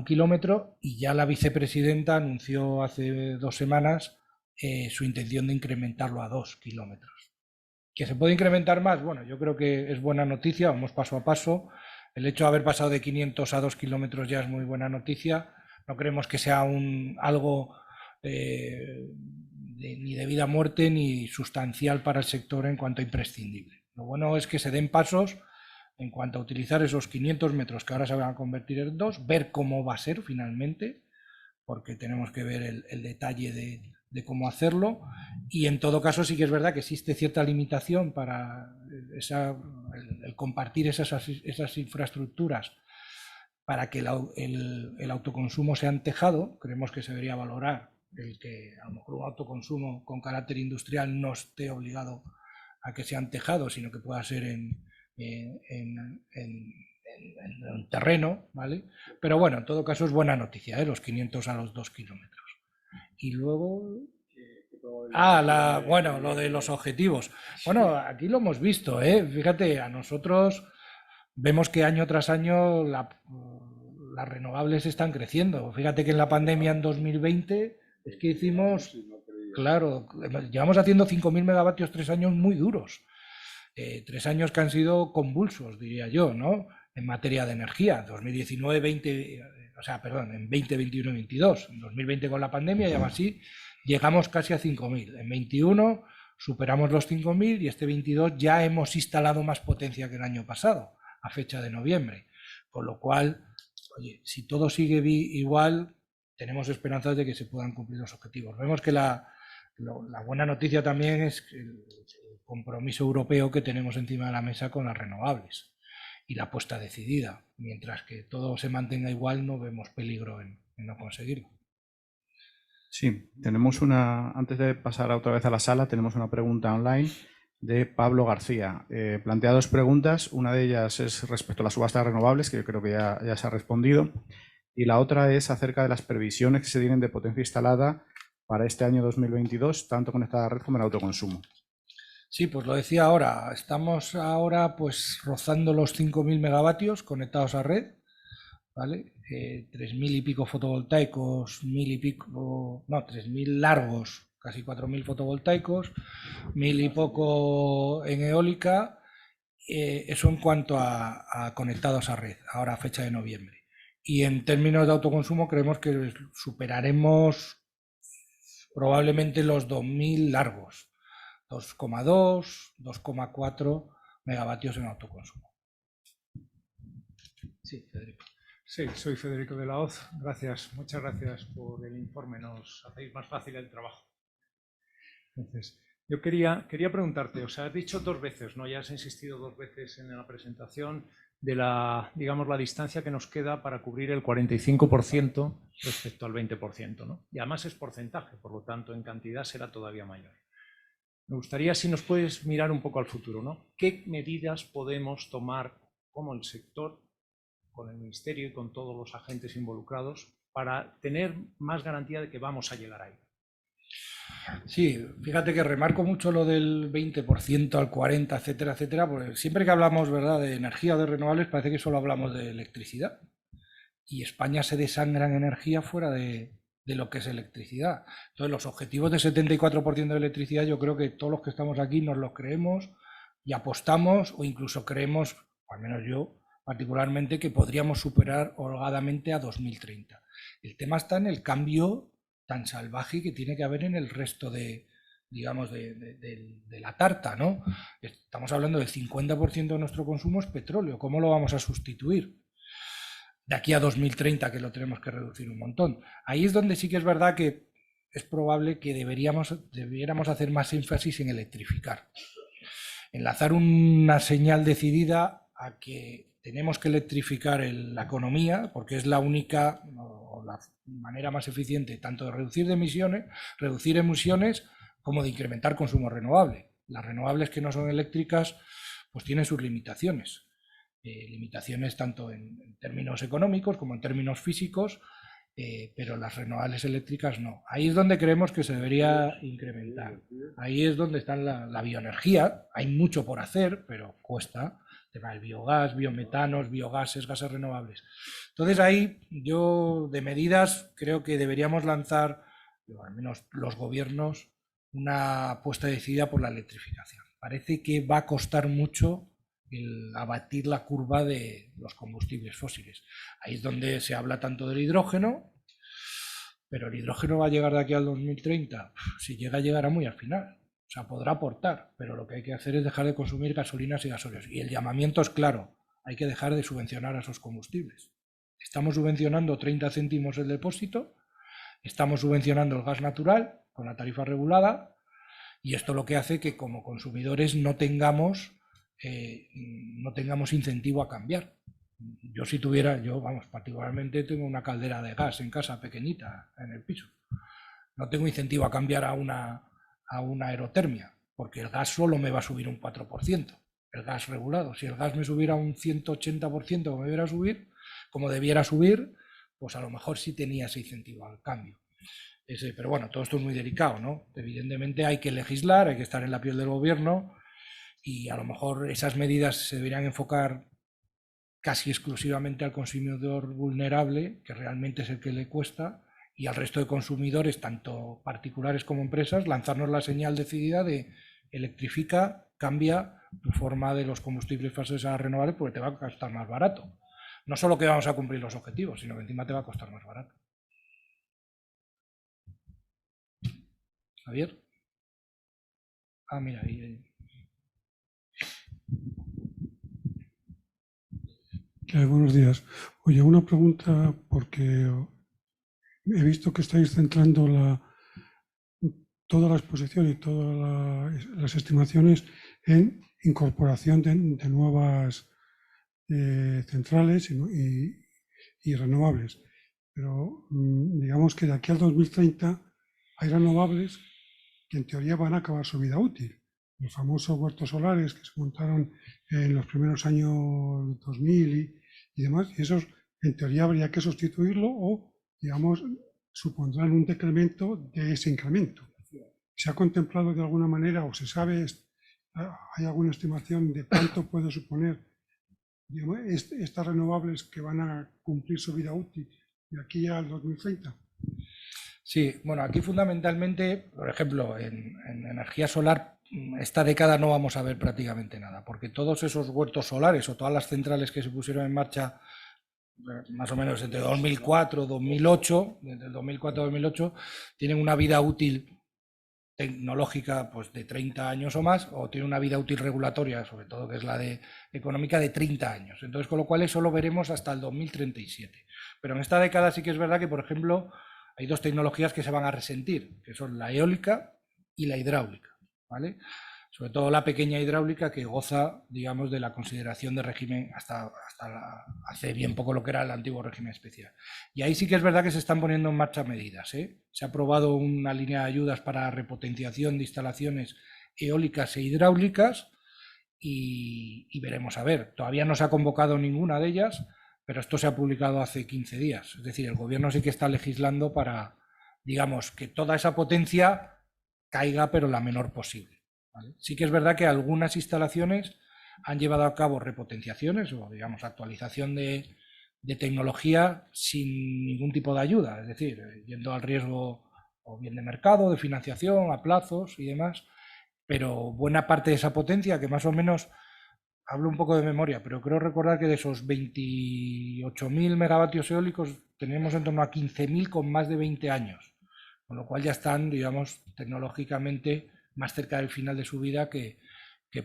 kilómetro, y ya la vicepresidenta anunció hace 2 semanas su intención de incrementarlo a 2 kilómetros. ¿Que se puede incrementar más? Bueno, yo creo que es buena noticia, vamos paso a paso. El hecho de haber pasado de 500 a 2 kilómetros ya es muy buena noticia. No creemos que sea algo ni de vida o muerte ni sustancial para el sector en cuanto a imprescindible. Lo bueno es que se den pasos en cuanto a utilizar esos 500 metros que ahora se van a convertir en 2, ver cómo va a ser finalmente, porque tenemos que ver el detalle de cómo hacerlo, y en todo caso sí que es verdad que existe cierta limitación para el compartir esas infraestructuras para que el autoconsumo sea en tejado. Creemos que se debería valorar el que a lo mejor un autoconsumo con carácter industrial no esté obligado a que sea en tejado, sino que pueda ser en terreno, ¿vale? Pero bueno, en todo caso es buena noticia, los 500 a los 2 kilómetros. Y luego... lo de los objetivos. Bueno, aquí lo hemos visto, fíjate, a nosotros vemos que año tras año las renovables están creciendo. Fíjate que en la pandemia en 2020 es que hicimos, claro, llevamos haciendo 5.000 megavatios 3 años muy duros. 3 años que han sido convulsos, diría yo, ¿no?, en materia de energía. 2019, 20, en 20, 21 y 22. En 2020 con la pandemia y aún así llegamos casi a 5.000. En 21 superamos los 5.000 y este 22 ya hemos instalado más potencia que el año pasado, a fecha de noviembre. Con lo cual, oye, si todo sigue igual, tenemos esperanzas de que se puedan cumplir los objetivos. Vemos que la buena noticia también es el compromiso europeo que tenemos encima de la mesa con las renovables y la apuesta decidida. Mientras que todo se mantenga igual, no vemos peligro en no conseguirlo. Sí, tenemos antes de pasar otra vez a la sala, tenemos una pregunta online de Pablo García. Plantea dos preguntas, una de ellas es respecto a las subastas renovables, que yo creo que ya se ha respondido, y la otra es acerca de las previsiones que se tienen de potencia instalada para este año 2022, tanto conectada a la red como en autoconsumo. Sí, pues lo decía ahora, estamos ahora pues rozando los 5.000 megavatios conectados a red, ¿vale? 3.000 y pico fotovoltaicos, 1.000 y pico, no, 3.000 largos, casi 4.000 fotovoltaicos, 1.000 y poco en eólica, eso en cuanto a conectados a red, ahora a fecha de noviembre. Y en términos de autoconsumo creemos que superaremos probablemente los 2.000 largos, 2,2, 2,4 megavatios en autoconsumo. Sí, Federico. Sí, soy Federico de la Hoz. Gracias, muchas gracias por el informe. Nos hacéis más fácil el trabajo. Entonces, yo quería preguntarte, o sea, has dicho dos veces, ¿no? Ya has insistido dos veces en la presentación de la distancia que nos queda para cubrir el 45% respecto al 20%, ¿no? Y además es porcentaje, por lo tanto, en cantidad será todavía mayor. Me gustaría si nos puedes mirar un poco al futuro, ¿no? ¿Qué medidas podemos tomar como el sector, con el Ministerio y con todos los agentes involucrados, para tener más garantía de que vamos a llegar ahí? Sí, fíjate que remarco mucho lo del 20% al 40%, etcétera, etcétera, porque siempre que hablamos, ¿verdad?, de energía o de renovables, parece que solo hablamos de electricidad. Y España se desangra en energía fuera de lo que es electricidad. Entonces, los objetivos de 74% de electricidad, yo creo que todos los que estamos aquí nos los creemos y apostamos, o incluso creemos, al menos yo, particularmente, que podríamos superar holgadamente a 2030. El tema está en el cambio tan salvaje que tiene que haber en el resto de, digamos, de la tarta, ¿no? Estamos hablando del 50% de nuestro consumo es petróleo. ¿Cómo lo vamos a sustituir? De aquí a 2030, que lo tenemos que reducir un montón. Ahí es donde sí que es verdad que es probable que debiéramos hacer más énfasis en electrificar. Enlazar una señal decidida a que tenemos que electrificar la economía, porque es la única o la manera más eficiente tanto de reducir emisiones como de incrementar consumo renovable. Las renovables que no son eléctricas pues tienen sus limitaciones. Limitaciones tanto en términos económicos como en términos físicos, pero las renovables eléctricas no. Ahí es donde creemos que se debería incrementar. Ahí es donde está la bioenergía. Hay mucho por hacer, pero cuesta. El biogás, biometanos, biogases, gases renovables. Entonces ahí yo de medidas creo que deberíamos lanzar, o al menos los gobiernos, una apuesta decidida por la electrificación. Parece que va a costar mucho el abatir la curva de los combustibles fósiles. Ahí es donde se habla tanto del hidrógeno, pero el hidrógeno va a llegar de aquí al 2030. Si llega, llegará muy al final. O sea, podrá aportar, pero lo que hay que hacer es dejar de consumir gasolinas y gasóleos. Y el llamamiento es claro, hay que dejar de subvencionar a esos combustibles. Estamos subvencionando 30 céntimos el depósito, estamos subvencionando el gas natural con la tarifa regulada, y esto lo que hace que como consumidores no tengamos incentivo a cambiar. Yo si tuviera, particularmente tengo una caldera de gas en casa pequeñita en el piso. No tengo incentivo a cambiar a una aerotermia, porque el gas solo me va a subir un 4%, el gas regulado. Si el gas me subiera un 180% como debiera subir, pues a lo mejor sí tenía ese incentivo al cambio. Pero bueno, todo esto es muy delicado, ¿no? Evidentemente hay que legislar, hay que estar en la piel del gobierno y a lo mejor esas medidas se deberían enfocar casi exclusivamente al consumidor vulnerable, que realmente es el que le cuesta, y al resto de consumidores, tanto particulares como empresas, lanzarnos la señal decidida de electrifica, cambia tu forma de los combustibles fósiles a renovables porque te va a costar más barato. No solo que vamos a cumplir los objetivos, sino que encima te va a costar más barato. Javier. Mira, ahí. Buenos días. Oye, una pregunta porque he visto que estáis centrando toda la exposición y todas las estimaciones en incorporación de nuevas centrales y renovables. Pero digamos que de aquí al 2030 hay renovables que en teoría van a acabar su vida útil. Los famosos huertos solares que se montaron en los primeros años 2000 y demás, y esos en teoría habría que sustituirlo o, digamos, supondrán un decremento de ese incremento. ¿Se ha contemplado de alguna manera o se sabe, hay alguna estimación de cuánto puede suponer, digamos, estas renovables que van a cumplir su vida útil de aquí al 2030? Sí, bueno, aquí fundamentalmente, por ejemplo, en energía solar, esta década no vamos a ver prácticamente nada, porque todos esos huertos solares o todas las centrales que se pusieron en marcha más o menos entre 2004 y 2008, desde el 2004 a 2008, tienen una vida útil tecnológica pues de 30 años o más, o tiene una vida útil regulatoria, sobre todo que es la de económica, de 30 años. Entonces, con lo cual eso lo veremos hasta el 2037. Pero en esta década sí que es verdad que, por ejemplo, hay dos tecnologías que se van a resentir, que son la eólica y la hidráulica, ¿vale? Sobre todo la pequeña hidráulica, que goza, digamos, de la consideración de régimen hasta hace bien poco lo que era el antiguo régimen especial. Y ahí sí que es verdad que se están poniendo en marcha medidas, ¿eh? Se ha aprobado una línea de ayudas para repotenciación de instalaciones eólicas e hidráulicas y veremos a ver. Todavía no se ha convocado ninguna de ellas, pero esto se ha publicado hace 15 días. Es decir, el gobierno sí que está legislando para, digamos, que toda esa potencia caiga, pero la menor posible, ¿vale? Sí que es verdad que algunas instalaciones han llevado a cabo repotenciaciones o, digamos, actualización de tecnología sin ningún tipo de ayuda, es decir, yendo al riesgo o bien de mercado, de financiación, a plazos y demás, pero buena parte de esa potencia, que más o menos, hablo un poco de memoria, pero creo recordar que de esos 28.000 megavatios eólicos tenemos en torno a 15.000 con más de 20 años, con lo cual ya están, digamos, tecnológicamente más cerca del final de su vida que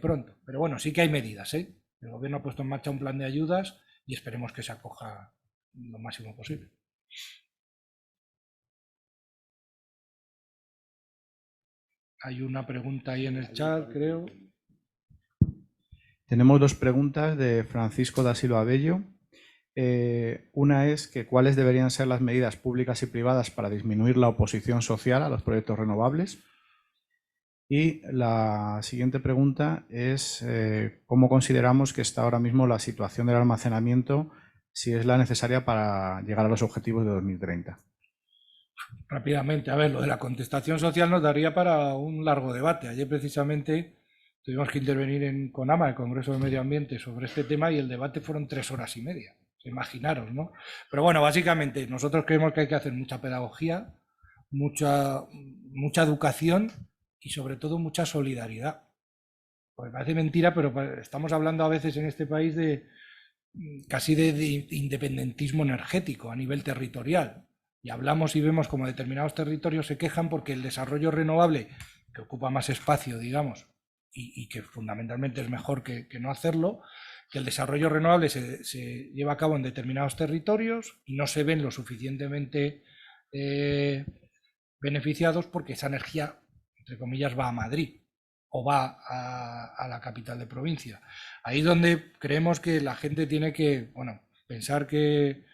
pronto. Pero bueno, sí que hay medidas, ¿eh? El gobierno ha puesto en marcha un plan de ayudas y esperemos que se acoja lo máximo posible. Hay una pregunta ahí en el chat, creo. Tenemos dos preguntas de Francisco da Silva Bello. Una es que cuáles deberían ser las medidas públicas y privadas para disminuir la oposición social a los proyectos renovables. Y la siguiente pregunta es cómo consideramos que está ahora mismo la situación del almacenamiento, si es la necesaria para llegar a los objetivos de 2030. Rápidamente, a ver, lo de la contestación social nos daría para un largo debate. Ayer precisamente tuvimos que intervenir en CONAMA, el Congreso de Medio Ambiente, sobre este tema y el debate fueron 3 horas y media. Imaginaros, ¿no? Pero bueno, básicamente nosotros creemos que hay que hacer mucha pedagogía, mucha educación y sobre todo mucha solidaridad. Porque parece mentira, pero estamos hablando a veces en este país de casi de independentismo energético a nivel territorial. Y hablamos y vemos como determinados territorios se quejan porque el desarrollo renovable, que ocupa más espacio, digamos, y que fundamentalmente es mejor que no hacerlo, que el desarrollo renovable se lleva a cabo en determinados territorios y no se ven lo suficientemente beneficiados porque esa energía, entre comillas, va a Madrid o va a la capital de provincia. Ahí es donde creemos que la gente tiene que, bueno, pensar que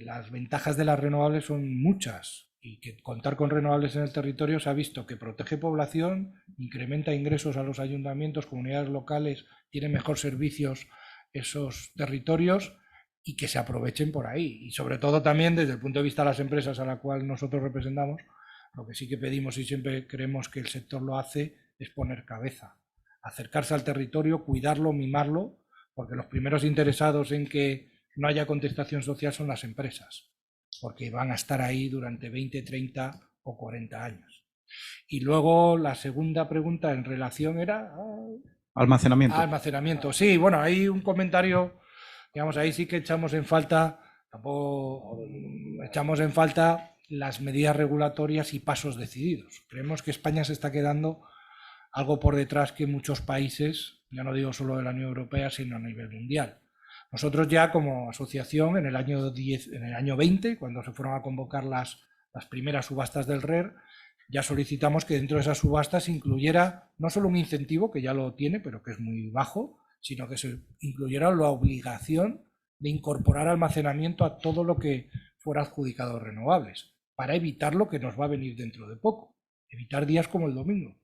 las ventajas de las renovables son muchas y que contar con renovables en el territorio se ha visto que protege población, incrementa ingresos a los ayuntamientos, comunidades locales, tiene mejor servicios esos territorios y que se aprovechen por ahí. Y sobre todo también desde el punto de vista de las empresas a la cual nosotros representamos, lo que sí que pedimos y siempre creemos que el sector lo hace es poner cabeza, acercarse al territorio, cuidarlo, mimarlo, porque los primeros interesados en que no haya contestación social son las empresas, porque van a estar ahí durante 20, 30 o 40 años. Y luego la segunda pregunta en relación era... Almacenamiento. Almacenamiento. Sí, bueno, hay un comentario, digamos, ahí sí que echamos en falta, tampoco echamos en falta las medidas regulatorias y pasos decididos. Creemos que España se está quedando algo por detrás que muchos países, ya no digo solo de la Unión Europea, sino a nivel mundial. Nosotros ya como asociación en el año 20, cuando se fueron a convocar las primeras subastas del RER, ya solicitamos que dentro de esas subastas se incluyera no solo un incentivo, que ya lo tiene, pero que es muy bajo, sino que se incluyera la obligación de incorporar almacenamiento a todo lo que fuera adjudicado a renovables, para evitar lo que nos va a venir dentro de poco, evitar días como el domingo,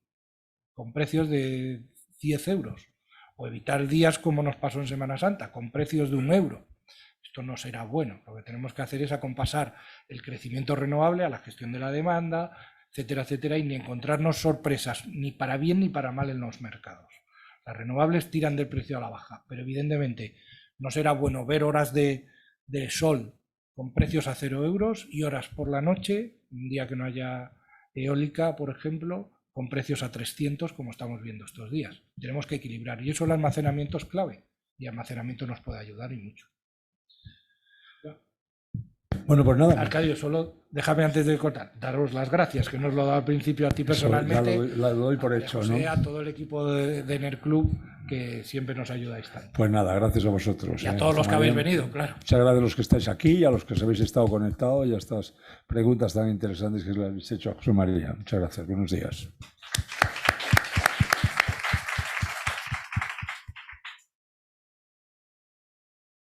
con precios de 10 euros, o evitar días como nos pasó en Semana Santa, con precios de 1 euro. Esto no será bueno. Lo que tenemos que hacer es acompasar el crecimiento renovable a la gestión de la demanda, etcétera, etcétera, y ni encontrarnos sorpresas, ni para bien ni para mal en los mercados. Las renovables tiran del precio a la baja, pero evidentemente no será bueno ver horas de sol con precios a 0 euros y horas por la noche, un día que no haya eólica, por ejemplo, con precios a 300, como estamos viendo estos días. Tenemos que equilibrar, y eso el almacenamiento es clave, y almacenamiento nos puede ayudar y mucho. Bueno, pues nada. Arcadio, solo déjame antes de cortar, daros las gracias, que no os lo he dado al principio a ti personalmente. Eso ya lo doy por hecho, José, ¿no? A todo el equipo de Enerclub, que siempre nos ayudáis tanto. Pues nada, gracias a vosotros. Y a todos los que habéis venido, claro. Muchas gracias a los que estáis aquí, a los que os habéis estado conectados y a estas preguntas tan interesantes que le habéis hecho a José María. Muchas gracias. Buenos días.